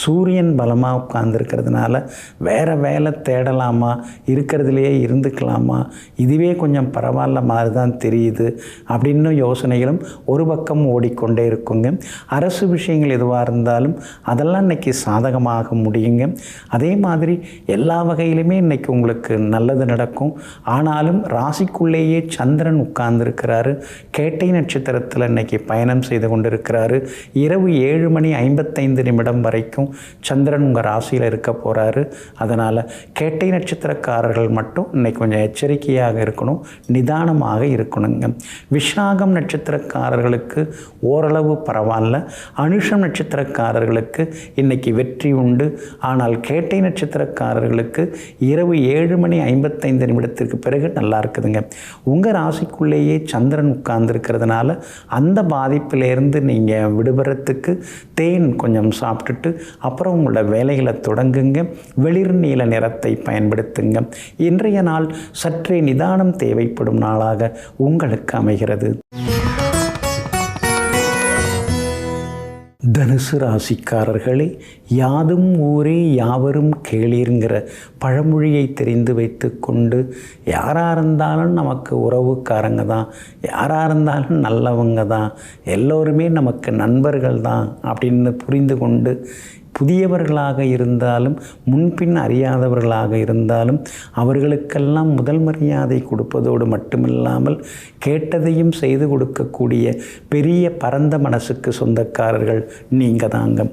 சூரியன் பலமாக உட்கார்ந்துருக்கிறதுனால வேறு வேலை தேடலாமா, இருக்கிறதுலையே இருந்துக்கலாமா, இதுவே கொஞ்சம் பரவாயில்ல மாதிரி தான் தெரியுது அப்படின்னு யோசனைகளும் ஒரு பக்கம் ஓடிக்கொண்டே இருக்குங்க. அரசு விஷயங்கள் எதுவாக இருந்தாலும் அதெல்லாம் இன்றைக்கி சாதகமாக முடியுங்க. அதே மாதிரி எல்லா வகையிலுமே இன்றைக்கி உங்களுக்கு நல்லது நடக்கும். ஆனாலும் ராசிக்குள்ளேயே சந்திரன் உட்கார்ந்துருக்கிறாரு. கேட்டை நட்சத்திரத்தில் இன்றைக்கி பயணம் செய்து கொண்டிருக்கிறாரு. இரவு 7:55 வரைக்கும் சந்திரன் உங்கள் ராசியில் இருக்க போகிறாரு. அதனால் கேட்டை நட்சத்திரக்காரர்கள் மட்டும் இன்றைக்கி கொஞ்சம் எச்சரிக்கையாக இருக்கணும், நிதானமாக இருக்கணுங்க. விஷாகம் நட்சத்திரக்காரர்களுக்கு ஓரளவு பரவாயில்ல. அனுஷம் நட்சத்திரக்காரர்களுக்கு இன்றைக்கி வெற்றி உண்டு. ஆனால் கேட்டை நட்சத்திரக்காரர்களுக்கு இரவு 7:55 பிறகு நல்லா இருக்குதுங்க. உங்கள் ராசிக்குள்ளேயே சந்திரன் உட்கார்ந்துருக்கிறதுனால அந்த பாதிப்பிலேருந்து நீங்கள் விடுபடுறதுக்கு தேன் கொஞ்சம் சாப்பிட்டுட்டு அப்புறம் உங்களோட வேலைகளை தொடங்குங்க. வெளிர் நீல நிறத்தை பயன்படுத்துங்க. இன்றைய நாள் சற்றே நிதானம் தேவைப்படும் நாளாக உங்களுக்கு அமைகிறது. தனுசு ராசிக்காரர்களே, யாதும் ஊரே யாவரும் கேளீர்ங்கிற பழமொழியை தெரிந்து வைத்து கொண்டு யாராக இருந்தாலும் நமக்கு உறவுக்காரங்க தான், யாராக இருந்தாலும் நல்லவங்க தான், எல்லோருமே நமக்கு நண்பர்கள் தான் அப்படின்னு புரிந்து கொண்டு புதியவர்களாக இருந்தாலும் முன்பின் அறியாதவர்களாக இருந்தாலும் அவர்களுக்கெல்லாம் முதல் மரியாதை கொடுப்பதோடு மட்டுமில்லாமல் கேட்டதையும் செய்து கொடுக்கக்கூடிய பெரிய பரந்த மனசுக்கு சொந்தக்காரர்கள் நீங்கள் தாங்க.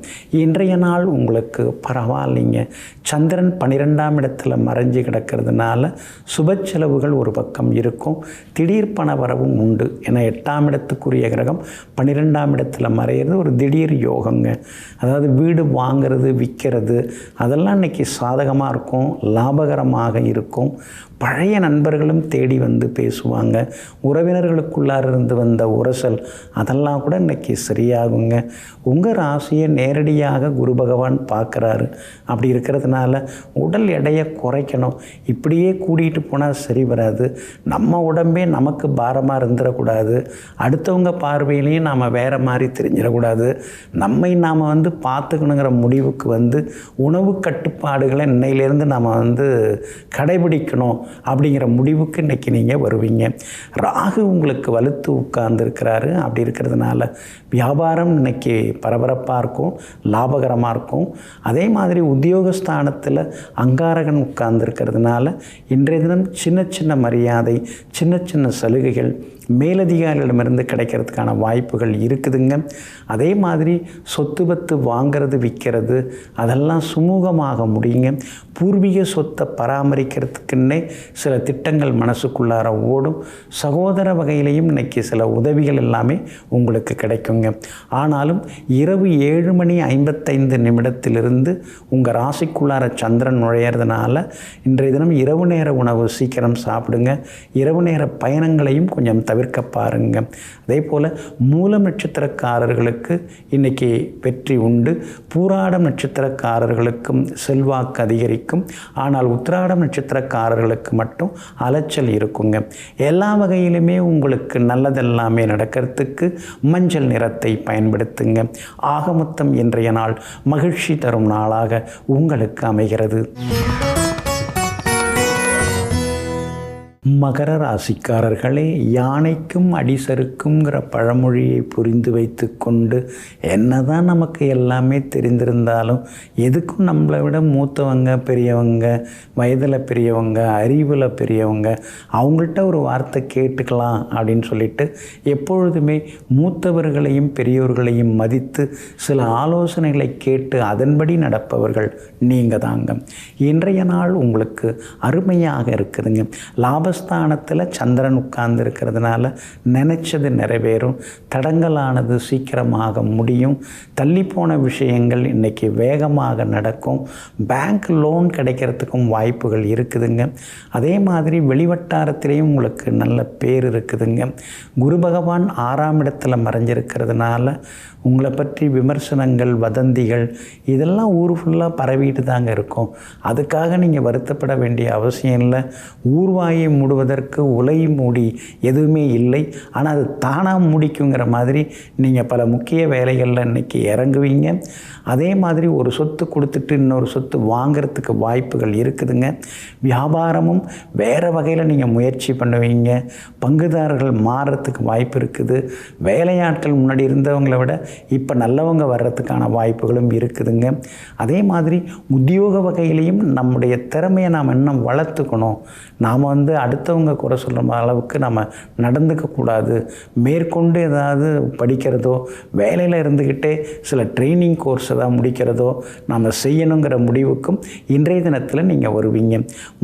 இன்றைய நாள் உங்களுக்கு பரவாயில்லைங்க. சந்திரன் 12ஆம் இடத்துல மறைஞ்சு கிடக்கிறதுனால சுப செலவுகள் ஒரு பக்கம் இருக்கும். திடீர் பண வரவும் உண்டு. ஏன்னா 8ஆம் இடத்துக்குரிய கிரகம் 12ஆம் இடத்துல மறையிறது ஒரு திடீர் யோகங்க. அதாவது வீடு வாங்கிறது விற்கிறது அதெல்லாம் இன்றைக்கி சாதகமாக இருக்கும், லாபகரமாக இருக்கும். பழைய நண்பர்களும் தேடி வந்து பேசுவாங்க. உறவினர்களுக்குள்ளார இருந்து வந்த உரசல் அதெல்லாம் கூட இன்றைக்கி சரியாகுங்க. உங்கள் ராசியை நேரடியாக குரு பகவான் பார்க்குறாரு. அப்படி இருக்கிறதுனால உடல் எடையை குறைக்கணும். இப்படியே கூட்டிகிட்டு போனால் சரி வராது. நம்ம உடம்பே நமக்கு பாரமாக இருந்துடக்கூடாது. அடுத்தவங்க பார்வையிலையும் நாம் வேறு மாதிரி தெரிஞ்சிடக்கூடாது. நம்மை நாம் பார்த்துக்கணுங்கிற முடிவுக்கு உணவு கட்டுப்பாடுகளை இன்னையிலேருந்து நாம் கடைபிடிக்கணும் அப்படிங்கிற முடிவுக்கு இன்றைக்கி நீங்கள் வருவீங்க. ராகு உங்களுக்கு வலுத்து உட்கார்ந்துருக்கிறாரு. அப்படி இருக்கிறதுனால வியாபாரம் இன்றைக்கி பரபரப்பாக இருக்கும், லாபகரமாக இருக்கும். அதே மாதிரி உத்தியோகஸ்தானத்தில் அங்காரகன் உட்கார்ந்துருக்கிறதுனால இன்றைய தினம் சின்ன சின்ன மரியாதை, சின்ன சின்ன சலுகைகள் மேலதிகாரிகளிடமிருந்து கிடைக்கிறதுக்கான வாய்ப்புகள் இருக்குதுங்க. அதே மாதிரி சொத்து பத்து வாங்கிறது விற்கிறது அதெல்லாம் சுமூகமாக முடியுங்க. பூர்வீக சொத்தை பராமரிக்கிறதுக்குன்னே சில திட்டங்கள் மனசுக்குள்ளார ஓடும். சகோதர வகையிலையும் இன்றைக்கி சில உதவிகள் எல்லாமே உங்களுக்கு கிடைக்குங்க. ஆனாலும் இரவு 7:55 உங்கள் ராசிக்குள்ளார சந்திரன் நுழையிறதுனால இன்றைய தினம் இரவு நேர உணவு சீக்கிரம் சாப்பிடுங்க. இரவு நேர பயணங்களையும் கொஞ்சம் தவிர்க்க பாருங்க. அதே போல் மூலம் நட்சத்திரக்காரர்களுக்கு இன்றைக்கி வெற்றி உண்டு. பூராடம் நட்சத்திரக்காரர்களுக்கும் செல்வாக்கு அதிகரிக்கும். ஆனால் உத்திராடம் நட்சத்திரக்காரர்களுக்கு மட்டும் அலைச்சல் இருக்குங்க. எல்லா வகையிலுமே உங்களுக்கு நல்லதெல்லாமே நடக்கிறதுக்கு மஞ்சள் நிறத்தை பயன்படுத்துங்க. ஆக மொத்தம் இன்றைய நாள் மகிழ்ச்சி தரும் நாளாக உங்களுக்கு அமைகிறது. மகர ராசிக்காரர்களே, யானைக்கும் அடிசருக்குங்கிற பழமொழியை புரிந்து வைத்து கொண்டு என்னதான் நமக்கு எல்லாமே தெரிந்திருந்தாலும் எதுக்கும் நம்மளை விட மூத்தவங்க, பெரியவங்க, வயதில் பெரியவங்க, அறிவில் பெரியவங்க, அவங்கள்ட்ட ஒரு வார்த்தை கேட்டுக்கலாம் அப்படின்னு சொல்லிட்டு எப்பொழுதுமே மூத்தவர்களையும் பெரியோர்களையும் மதித்து சில ஆலோசனைகளை கேட்டு அதன்படி நடப்பவர்கள் நீங்கள் தாங்க. இன்றைய நாள் உங்களுக்கு அருமையாக இருக்குதுங்க. லாபஸ்தானத்தில் சந்திரன் உட்கார்ந்து இருக்கிறதுனால நினைச்சது நிறைவேறும். தடங்கலானது சீக்கிரமாக முடியும். தள்ளி போன விஷயங்கள் இன்றைக்கி வேகமாக நடக்கும். பேங்க் லோன் கிடைக்கிறதுக்கும் வாய்ப்புகள் இருக்குதுங்க. அதே மாதிரி வெளிவட்டாரத்திலேயும் உங்களுக்கு நல்ல பேர் இருக்குதுங்க. குரு பகவான் 6ஆம் இடத்துல மறைஞ்சிருக்கிறதுனால உங்களை பற்றி விமர்சனங்கள், வதந்திகள் இதெல்லாம் ஊர் ஃபுல்லாக பரவிட்டு தாங்க இருக்கும். அதுக்காக நீங்கள் வருத்தப்பட வேண்டிய அவசியம் இல்லை. ஊர்வாயை மூடுவதற்கு உலை மூடி எதுவுமே இல்லை. ஆனால் அது தானாக முடிக்குங்கிற மாதிரி நீங்கள் பல முக்கிய வேலைகளில் இன்றைக்கி இறங்குவீங்க. அதே மாதிரி ஒரு சொத்து கொடுத்துட்டு இன்னொரு சொத்து வாங்கிறதுக்கு வாய்ப்புகள் இருக்குதுங்க. வியாபாரமும் வேறு வகையில் நீங்கள் முயற்சி பண்ணுவீங்க. பங்குதாரர்கள் மாறுறதுக்கு வாய்ப்பு இருக்குது. வேலையாட்கள் முன்னாடி இருந்தவங்களை விட இப்போ நல்லவங்க வர்றதுக்கான வாய்ப்புகளும் இருக்குதுங்க. அதே மாதிரி உத்தியோக வகையிலையும் நம்முடைய திறமையை நாம் இன்னும் வளர்த்துக்கணும். நாம் அடுத்தவங்க குறை சொல்கிற அளவுக்கு நம்ம நடந்துக்கக்கூடாது. மேற்கொண்டு ஏதாவது படிக்கிறதோ, வேலையில் இருந்துக்கிட்டே சில ட்ரைனிங் கோர்ஸ் ஏதாவது முடிக்கிறதோ நாம் செய்யணுங்கிற முடிவுக்கும் இன்றைய தினத்தில் நீங்கள் வருவீங்க.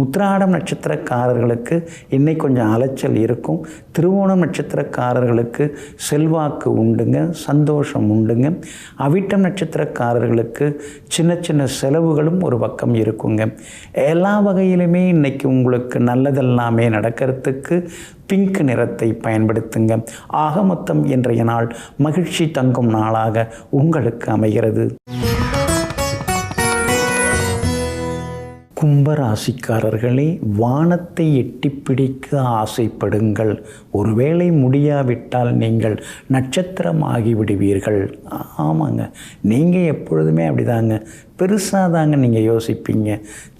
உத்திராடம் நட்சத்திரக்காரர்களுக்கு இன்னைக்கு கொஞ்சம் அலைச்சல் இருக்கும். திருவோணம் நட்சத்திரக்காரர்களுக்கு செல்வாக்கு உண்டுங்க, சந்தோஷம் உண்டுங்க. அவிட்டம் நட்சத்திரக்காரர்களுக்கு சின்ன சின்ன செலவுகளும் ஒரு பக்கம் இருக்குங்க. எல்லா வகையிலுமே இன்னைக்கு உங்களுக்கு நல்லதெல்லாமே நடக்கிறதுக்கு பிங்க் நிறத்தை பயன்படுத்துங்க. ஆக மொத்தம் இன்றைய நாள் மகிழ்ச்சி தங்கும் நாளாக உங்களுக்கு அமைகிறது. கும்பராசிக்காரர்களே, வானத்தை எட்டி பிடிக்க ஆசைப்படுங்கள். ஒருவேளை முடியாவிட்டால் நீங்கள் நட்சத்திரமாகி விடுவீர்கள். ஆமாங்க, நீங்கள் எப்பொழுதுமே அப்படிதாங்க. பெருசாக தாங்க நீங்கள் யோசிப்பீங்க.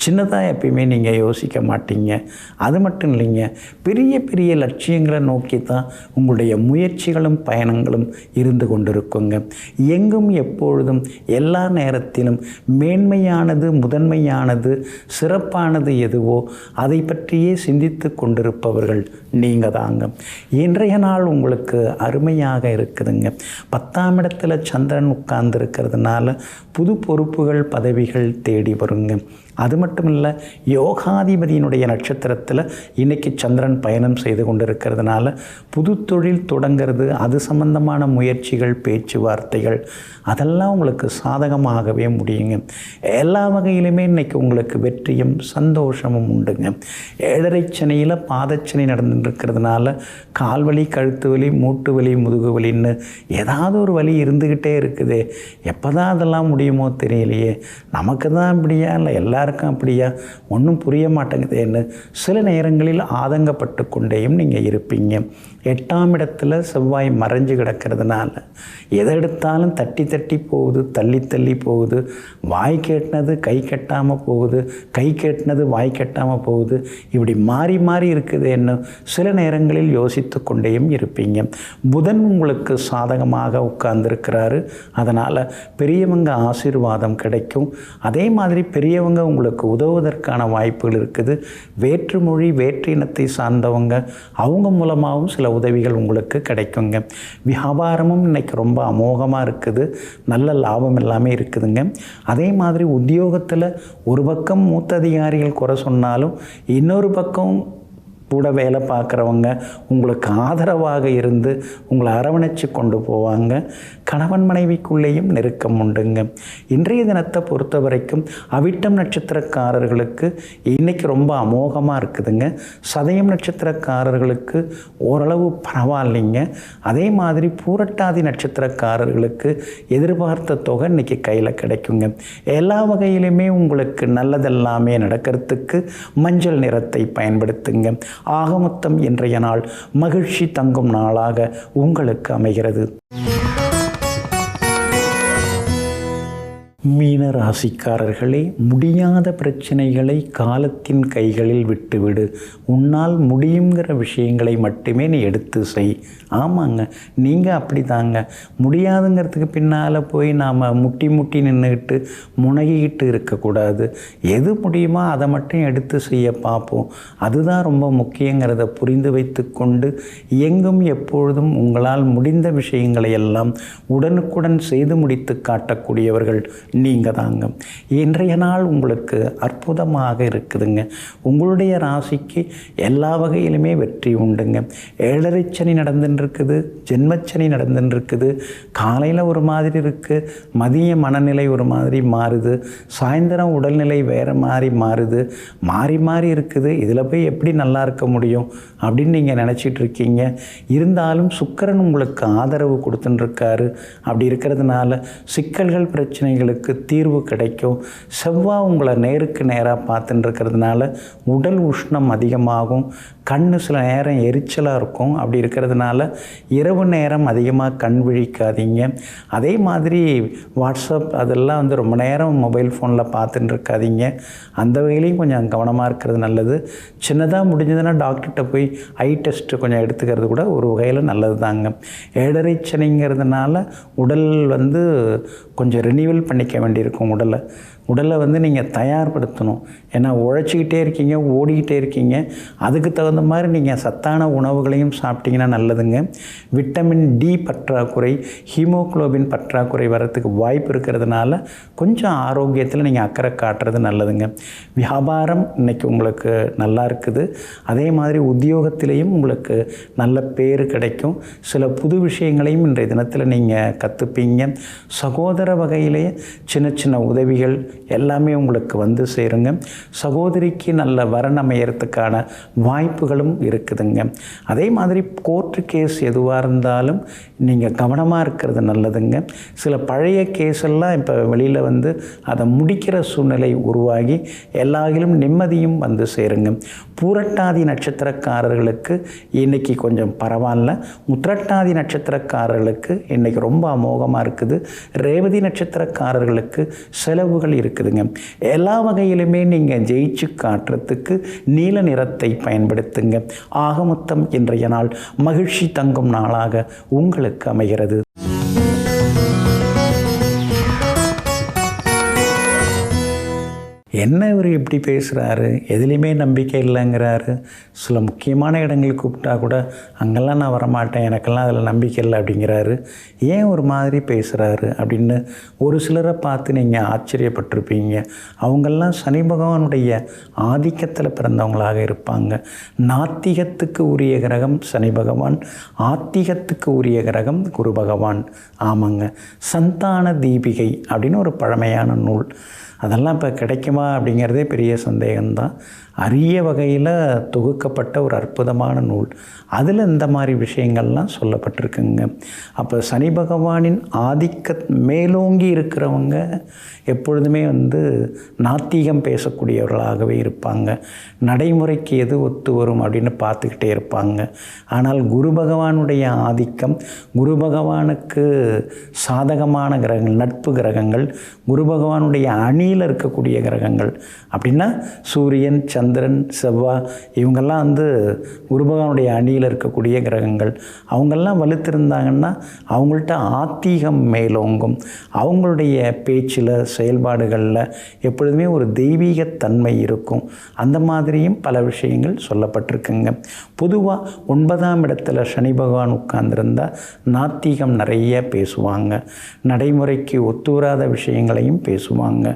சின்னதாக எப்பயுமே நீங்கள் யோசிக்க மாட்டீங்க. அது மட்டும் இல்லைங்க, பெரிய பெரிய லட்சியங்களை நோக்கி தான் உங்களுடைய முயற்சிகளும் பயணங்களும் இருந்து கொண்டிருக்குங்க. எங்கும் எப்பொழுதும் எல்லா நேரத்திலும் மேன்மையானது, முதன்மையானது, சிறப்பானது எதுவோ அதை பற்றியே சிந்தித்து கொண்டிருப்பவர்கள் நீங்கள் தாங்க. இன்றைய நாள் உங்களுக்கு அருமையாக இருக்குதுங்க. 10ஆம் இடத்துல சந்திரன் உட்கார்ந்து இருக்கிறதுனால புது பொறுப்புகள், பதவிகள் தேடி வருங்க. அது மட்டும் இல்லை, யோகாதிபதியினுடைய நட்சத்திரத்தில் இன்றைக்கி சந்திரன் பயணம் செய்து கொண்டிருக்கிறதுனால புது தொழில் தொடங்கிறது, அது சம்பந்தமான முயற்சிகள், பேச்சுவார்த்தைகள் அதெல்லாம் உங்களுக்கு சாதகமாகவே முடியுங்க. எல்லா வகையிலுமே இன்றைக்கி உங்களுக்கு வெற்றியும் சந்தோஷமும் உண்டுங்க. 7.5 சனியில் பாதச்சனி நடந்துட்டுருக்கிறதுனால கால்வலி, கழுத்து வலி, மூட்டு வலி, முதுகு வலின்னு ஏதாவது ஒரு வலி இருந்துக்கிட்டே இருக்குது. எப்போ தான் அதெல்லாம் முடியுமோ தெரியலையே, நமக்கு தான் அப்படியா இல்லை எல்லாருக்கும் அப்படியா, ஒன்றும் புரிய மாட்டேங்குதேன்னு சில நேரங்களில் ஆதங்கப்பட்டு கொண்டேயும் நீங்கள் இருப்பீங்க. 8ஆம் இடத்துல செவ்வாய் மறைஞ்சு கிடக்கிறதுனால எதை எடுத்தாலும் தட்டி தட்டி போகுது, தள்ளி தள்ளி போகுது. வாய் கேட்டினது கை கட்டாமல் போகுது, கை கேட்டினது வாய் கட்டாமல் போகுது. இப்படி மாறி மாறி இருக்குதுன்னு சில நேரங்களில் யோசித்து கொண்டேயும் இருப்பீங்க. புதன் உங்களுக்கு சாதகமாக உட்கார்ந்துருக்கிறாரு. அதனால் பெரியவங்க ஆசீர்வாதம் கிடைக்கும். அதே மாதிரி பெரியவங்க உங்களுக்கு உதவுவதற்கான வாய்ப்புகள் இருக்குது. வேற்றுமொழி, வேற்று இனத்தை சார்ந்தவங்க அவங்க மூலமாகவும் சில உதவிகள் உங்களுக்கு கிடைக்குங்க. வியாபாரமும் இன்னைக்கு ரொம்ப அமோகமாக இருக்குது, நல்ல லாபம் எல்லாமே இருக்குதுங்க. அதே மாதிரி உத்தியோகத்தில் ஒரு பக்கம் மூத்த அதிகாரிகள் குறை சொன்னாலும் இன்னொரு பக்கம் கூட வேலை பார்க்குறவங்க உங்களுக்கு ஆதரவாக இருந்து உங்களை அரவணைச்சு கொண்டு போவாங்க. கணவன் மனைவிக்குள்ளேயும் நெருக்கம் உண்டுங்க. இன்றைய தினத்தை பொறுத்த வரைக்கும் அவிட்டம் நட்சத்திரக்காரர்களுக்கு இன்றைக்கி ரொம்ப அமோகமாக இருக்குதுங்க. சதயம் நட்சத்திரக்காரர்களுக்கு ஓரளவு பரவாயில்லைங்க. அதே மாதிரி பூரட்டாதி நட்சத்திரக்காரர்களுக்கு எதிர்பார்த்த தொகை இன்றைக்கி கையில் கிடைக்குங்க. எல்லா வகையிலுமே உங்களுக்கு நல்லதெல்லாமே நடக்கிறதுக்கு மஞ்சள் நிறத்தை பயன்படுத்துங்க. ஆகமொத்தம் இன்றைய நாள் மகிழ்ச்சி தங்கும் நாளாக உங்களுக்கு அமைகிறது. மீன ராசிக்காரர்களே, முடியாத பிரச்சனைகளை காலத்தின் கைகளில் விட்டுவிடு. உன்னால் முடியுங்கிற விஷயங்களை மட்டுமே நீ எடுத்து செய். ஆமாங்க, நீங்கள் அப்படி தாங்க. முடியாதுங்கிறதுக்கு பின்னால் போய் நாம் முட்டி முட்டி நின்றுக்கிட்டு முனகிக்கிட்டு இருக்கக்கூடாது. எது முடியுமோ அதை மட்டும் எடுத்து செய்ய பார்ப்போம். அதுதான் ரொம்ப முக்கியங்கிறத புரிந்து வைத்து கொண்டு எங்கும் எப்பொழுதும் உங்களால் முடிந்த விஷயங்களை எல்லாம் உடனுக்குடன் செய்து முடித்து காட்டக்கூடியவர்கள் நீங்கள் தாங்க. இன்றைய நாள் உங்களுக்கு அற்புதமாக இருக்குதுங்க. உங்களுடைய ராசிக்கு எல்லா வகையிலுமே வெற்றி உண்டுங்க. 7.5 சனி நடந்துட்டுருக்குது, ஜென்மச்சனி நடந்துட்டுருக்குது. காலையில் ஒரு மாதிரி இருக்குது, மதிய மனநிலை ஒரு மாதிரி மாறுது, சாயந்தரம் உடல்நிலை வேறு மாதிரி மாறுது, மாறி மாறி இருக்குது. இதில் போய் எப்படி நல்லா இருக்க முடியும் அப்படின்னு நீங்கள் நினச்சிட்டு இருக்கீங்க. இருந்தாலும் சுக்கிரன் உங்களுக்கு ஆதரவு கொடுத்துட்டுருக்காரு. அப்படி இருக்கிறதுனால சிக்கல்கள், பிரச்சனைகளுக்கு தீர்வு கிடைக்கும். செவ்வாய் உங்களை நேருக்கு நேராக பார்த்துட்டு இருக்கிறதுனால உடல் உஷ்ணம் அதிகமாகும். கண்ணு சில நேரம் எரிச்சலாக இருக்கும். அப்படி இருக்கிறதுனால இரவு நேரம் அதிகமாக கண் விழிக்காதீங்க. அதே மாதிரி வாட்ஸ்அப் அதெல்லாம் வந்து ரொம்ப நேரம் மொபைல் ஃபோனில் பார்த்துட்டு இருக்காதீங்க. அந்த வகையிலையும் கொஞ்சம் கவனமாக இருக்கிறது நல்லது. சின்னதாக முடிஞ்சதுன்னா டாக்டர்கிட்ட போய் ஐ டெஸ்ட்டு கொஞ்சம் எடுத்துக்கிறது கூட ஒரு வகையில் நல்லது தாங்க. 7.5 சனிங்கிறதுனால உடல் வந்து கொஞ்சம் ரினியூவல் பண்ணிக்க வேண்டியிருக்கும். உடலை வந்து நீங்கள் தயார்படுத்தணும். ஏன்னா உழைச்சிக்கிட்டே இருக்கீங்க, ஓடிக்கிட்டே இருக்கீங்க. அதுக்கு தகுந்த மாதிரி நீங்கள் சத்தான உணவுகளையும் சாப்பிட்டீங்கன்னா நல்லதுங்க. விட்டமின் டி பற்றாக்குறை, ஹீமோகுளோபின் பற்றாக்குறை வரத்துக்கு வாய்ப்பு இருக்கிறதுனால கொஞ்சம் ஆரோக்கியத்தில் நீங்கள் அக்கறை காட்டுறது நல்லதுங்க. வியாபாரம் இன்றைக்கி உங்களுக்கு நல்லா இருக்குது. அதே மாதிரி உத்தியோகத்திலையும் உங்களுக்கு நல்ல பேர் கிடைக்கும். சில புது விஷயங்களையும் இன்றைய தினத்தில் நீங்கள் கற்றுப்பீங்க. சகோதர வகையிலேயே சின்ன சின்ன உதவிகள் எல்லாமே உங்களுக்கு வந்து சேருங்க. சகோதரிக்கு நல்ல வரன் அமையறதுக்கான வாய்ப்புகளும் இருக்குதுங்க. அதே மாதிரி கோர்ட்டு கேஸ் எதுவாக இருந்தாலும் நீங்கள் கவனமாக இருக்கிறது நல்லதுங்க. சில பழைய கேஸெல்லாம் இப்போ வெளியில் வந்து அதை முடிக்கிற சூழ்நிலை உருவாகி எல்லாரிலும் நிம்மதியும் வந்து சேருங்க. பூரட்டாதி நட்சத்திரக்காரர்களுக்கு இன்றைக்கி கொஞ்சம் பரவாயில்ல. உத்திரட்டாதி நட்சத்திரக்காரர்களுக்கு இன்றைக்கி ரொம்ப அமோகமாக இருக்குது. ரேவதி நட்சத்திரக்காரர்களுக்கு செலவுகள் இருக்குதுங்க. எல்லா வகையிலுமே நீங்கள் ஜெயிச்சு காட்டுறதுக்கு நீல நிறத்தை பயன்படுத்துங்க. ஆக மொத்தம் இன்றைய நாள் மகிழ்ச்சி தங்கும் நாளாக உங்களுக்கு அமைகிறது. என்ன இவர் இப்படி பேசுகிறாரு, எதுலேயுமே நம்பிக்கை இல்லைங்கிறாரு, சில முக்கியமான இடங்களுக்கு கூப்பிட்டா கூட அங்கெல்லாம் நான் வரமாட்டேன், எனக்கெல்லாம் அதில் நம்பிக்கை இல்லை அப்படிங்கிறாரு, ஏன் ஒரு மாதிரி பேசுகிறாரு அப்படின்னு ஒரு சிலரை பார்த்து நீங்கள் ஆச்சரியப்பட்டிருப்பீங்க. அவங்கெல்லாம் சனி பகவானுடைய ஆதிக்கத்தில் பிறந்தவங்களாக இருப்பாங்க. நாத்திகத்துக்கு உரிய கிரகம் சனி பகவான், ஆத்திகத்துக்கு உரிய கிரகம் குரு பகவான். ஆமாங்க, சந்தான தீபிகை அப்படின்னு ஒரு பழமையான நூல், அதெல்லாம் இப்போ கிடைக்குமா அப்படிங்கிறதே பெரிய சந்தேகம்தான். அரிய வகையில் தொகுக்கப்பட்ட ஒரு அற்புதமான நூல், அதில் இந்த மாதிரி விஷயங்கள்லாம் சொல்லப்பட்டிருக்குங்க. அப்போ சனி பகவானின் ஆதிக்க மேலோங்கி இருக்கிறவங்க எப்பொழுதுமே நாத்திகம் பேசக்கூடியவர்களாகவே இருப்பாங்க. நடைமுறைக்கு எது ஒத்து வரும் அப்படின்னு பார்த்துக்கிட்டே இருப்பாங்க. ஆனால் குரு பகவானுடைய ஆதிக்கம், குரு பகவானுக்கு சாதகமான கிரகங்கள், நட்பு கிரகங்கள், குரு பகவானுடைய அணியில் இருக்கக்கூடிய கிரகங்கள் அப்படின்னா சூரியன், சந்திரன், செவ்வாய், இவங்கெல்லாம் குரு பகவானுடைய அணியில் இருக்கக்கூடிய கிரகங்கள். அவங்கெல்லாம் வலுத்திருந்தாங்கன்னா அவங்கள்ட்ட ஆத்திகம் மேலோங்கும். அவங்களுடைய பேச்சில், செயல்பாடுகளில் எப்பொழுதுமே ஒரு தெய்வீகத்தன்மை இருக்கும். அந்த மாதிரியும் பல விஷயங்கள் சொல்லப்பட்டிருக்குங்க. பொதுவாக 9ஆம் இடத்துல சனி பகவான் உட்கார்ந்துருந்தால் நாத்திகம் நிறைய பேசுவாங்க. நடைமுறைக்கு ஒத்துவராத விஷயங்களையும் பேசுவாங்க.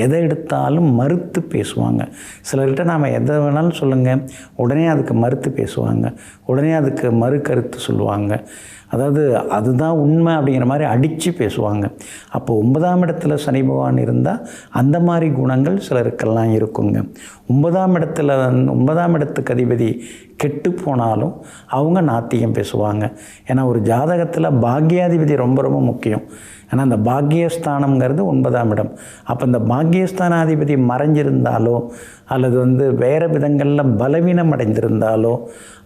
எதை எடுத்தாலும் மறுத்து பேசுவாங்க. சிலர்கிட்ட நாம் எதை வேணாலும் சொல்லுங்கள், உடனே அதுக்கு மறுத்து பேசுவாங்க, உடனே அதுக்கு மறு கருத்து சொல்லுவாங்க. அதாவது அதுதான் உண்மை அப்படிங்கிற மாதிரி அடித்து பேசுவாங்க. அப்போ 9ஆம் இடத்துல சனி பகவான் இருந்தால் அந்த மாதிரி குணங்கள் சிலருக்கெல்லாம் இருக்குங்க. 9ஆம் இடத்துக்கு அதிபதி கெட்டு போனாலும் அவங்க நாத்திகம் பேசுவாங்க. ஏன்னா ஒரு ஜாதகத்தில் பாக்யாதிபதி ரொம்ப ரொம்ப முக்கியம். ஏன்னா அந்த பாக்யஸ்தானம்ங்கிறது 9ஆம் இடம். அப்போ இந்த பாக்யஸ்தானாதிபதி மறைஞ்சிருந்தாலோ அல்லது வேறு விதங்களில் பலவீனம் அடைந்திருந்தாலோ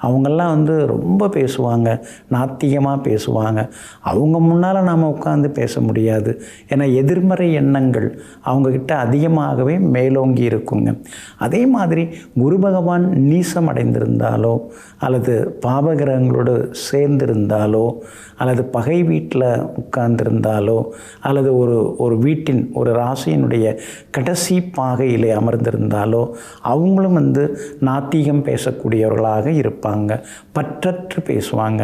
அவங்கெல்லாம் ரொம்ப பேசுவாங்க, நாத்திகமாக பேசுவாங்க. அவங்க முன்னால் நாம் உட்காந்து பேச முடியாது. ஏன்னா எதிர்மறை எண்ணங்கள் அவங்கக்கிட்ட அதிகமாகவே மேலோங்கி இருக்குங்க. அதே மாதிரி குரு பகவான் நீசம் அடைந்திருந்தாலோ அல்லது பாபகிரகங்களோடு சேர்ந்திருந்தாலோ அல்லது பகை வீட்டில் உட்கார்ந்திருந்தாலோ அல்லது ஒரு வீட்டின் ஒரு ராசியினுடைய கடைசி பாகையிலே அமர்ந்திருந்தாலோ அவங்களும் நாத்திகம் பேசக்கூடியவர்களாக இருப்பாங்க. பற்றற்று பேசுவாங்க.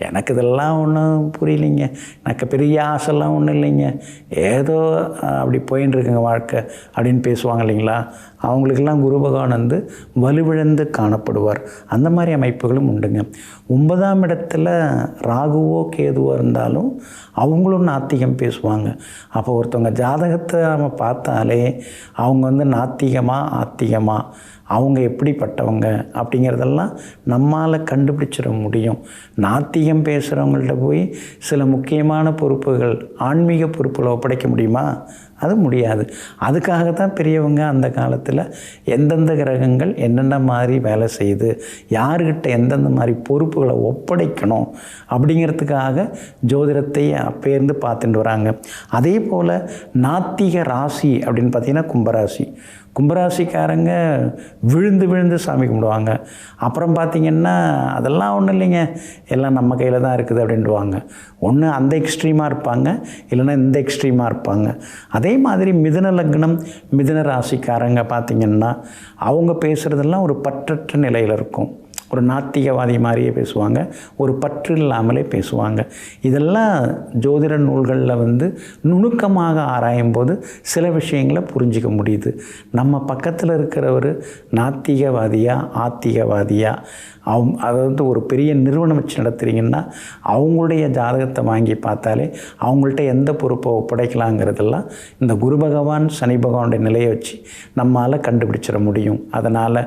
எனக்கு இதெல்லாம் ஒன்றும் புரியலைங்க, எனக்கு பெரிய ஆசைலாம் ஒன்றும் இல்லைங்க, ஏதோ அப்படி போயின்னு இருக்குங்க வாழ்க்கை அப்படின்னு பேசுவாங்க இல்லைங்களா. அவங்களுக்கெல்லாம் குரு பகவான் வலுவிழந்து காணப்படுவார். அந்த மாதிரி அமைப்புகளும் உண்டுங்க. 9ஆம் இடத்துல ராகுவோ கேதுவோ இருந்தாலும் அவங்களும் நாத்திகம் பேசுவாங்க. அப்போ ஒருத்தவங்க ஜாதகத்தை நம்ம பார்த்தாலே அவங்க நாத்திகமா ஆத்திகமா, அவங்க எப்படிப்பட்டவங்க அப்படிங்கிறதெல்லாம் நம்மால் கண்டுபிடிச்சிட முடியும். நாத்திகம் பேசுகிறவங்கள்ட்ட போய் சில முக்கியமான பொறுப்புகள், ஆன்மீக பொறுப்புகளை ஒப்படைக்க முடியுமா? அது முடியாது. அதுக்காகத்தான் பெரியவங்க அந்த காலத்தில் எந்தெந்த கிரகங்கள் என்னென்ன மாதிரி வேலை செய்யுது, யாருக்கிட்ட எந்தெந்த மாதிரி பொறுப்புகளை ஒப்படைக்கணும் அப்படிங்கிறதுக்காக ஜோதிடத்தை அப்பேர்ந்து பார்த்துட்டு வராங்க. அதே போல் நாத்திக ராசி அப்படின்னு பார்த்திங்கன்னா கும்பராசி. கும்பராசிக்காரங்க விழுந்து விழுந்து சாமி கும்பிடுவாங்க. அப்புறம் பார்த்திங்கன்னா அதெல்லாம் ஒன்றும் இல்லைங்க, எல்லாம் நம்ம கையில் தான் இருக்குது அப்படின்ட்டுவாங்க. ஒன்று அந்த எக்ஸ்ட்ரீமாக இருப்பாங்க, இல்லைன்னா இந்த எக்ஸ்ட்ரீமாக இருப்பாங்க. அதே மாதிரி மிதுன லக்னம், மிதுன ராசிக்காரங்க பார்த்திங்கன்னா அவங்க பேசுகிறதெல்லாம் ஒரு பற்றற்ற நிலையில் இருக்கும். ஒரு நாத்திகவாதி மாதிரியே பேசுவாங்க, ஒரு பற்று இல்லாமலே பேசுவாங்க. இதெல்லாம் ஜோதிட நூல்களில் நுணுக்கமாக ஆராயும் போது சில விஷயங்களை புரிஞ்சிக்க முடியுது. நம்ம பக்கத்தில் இருக்கிறவர் நாத்திகவாதியா ஆத்திகவாதியா, அதாவது ஒரு பெரிய நிறுவனம் வச்சு நடத்துகிறீங்கன்னா அவங்களுடைய ஜாதகத்தை வாங்கி பார்த்தாலே அவங்கள்ட்ட எந்த பொறுப்பை ஒப்படைக்கலாங்கிறதெல்லாம் இந்த குரு பகவான் சனி பகவானுடைய நிலையை வச்சு நம்மால் கண்டுபிடிச்சிட முடியும். அதனால்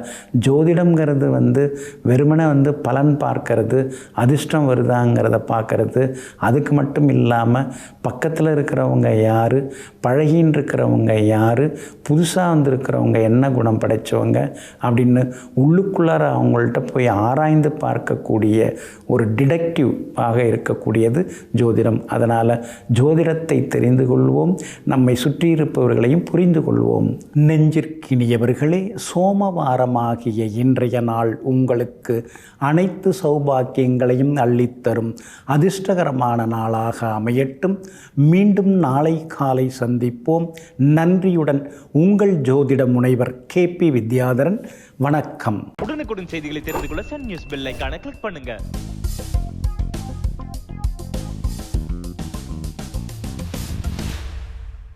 ஜோதிடம்ங்கிறது வெறுமனே பலன் பார்க்கறது, அதிர்ஷ்டம் வருதாங்கிறத பார்க்கறது, அதுக்கு மட்டும் இல்லாமல் பக்கத்தில் இருக்கிறவங்க யார், பழகின்னு இருக்கிறவங்க யார், புதுசாக வந்திருக்கிறவங்க என்ன குணம் படைத்தவங்க அப்படின்னு உள்ளுக்குள்ளார அவங்கள்ட்ட போய் ஆராய்ந்து பார்க்கக்கூடிய ஒரு டிடெக்டிவ் ஆக இருக்கக்கூடியது ஜோதிடம். அதனால் ஜோதிடத்தை தெரிந்து கொள்வோம், நம்மை சுற்றி இருப்பவர்களையும் புரிந்து கொள்வோம். நெஞ்சிற்கினியவர்களே, சோமவாரமாகிய இன்றைய நாள் உங்களுக்கு உங்களுக்கு அனைத்து சௌபாக்கியங்களையும் அள்ளித்தரும் அதிர்ஷ்டகரமான நாளாக அமையட்டும். மீண்டும் நாளை காலை சந்திப்போம். நன்றியுடன் உங்கள் ஜோதிட முனைவர் KP வித்யாதரன். வணக்கம். உடனுக்குடன் செய்திகளை தெரிந்து கொள்ள சன் நியூஸ் பெல் ஐகானை கிளிக் பண்ணுங்க.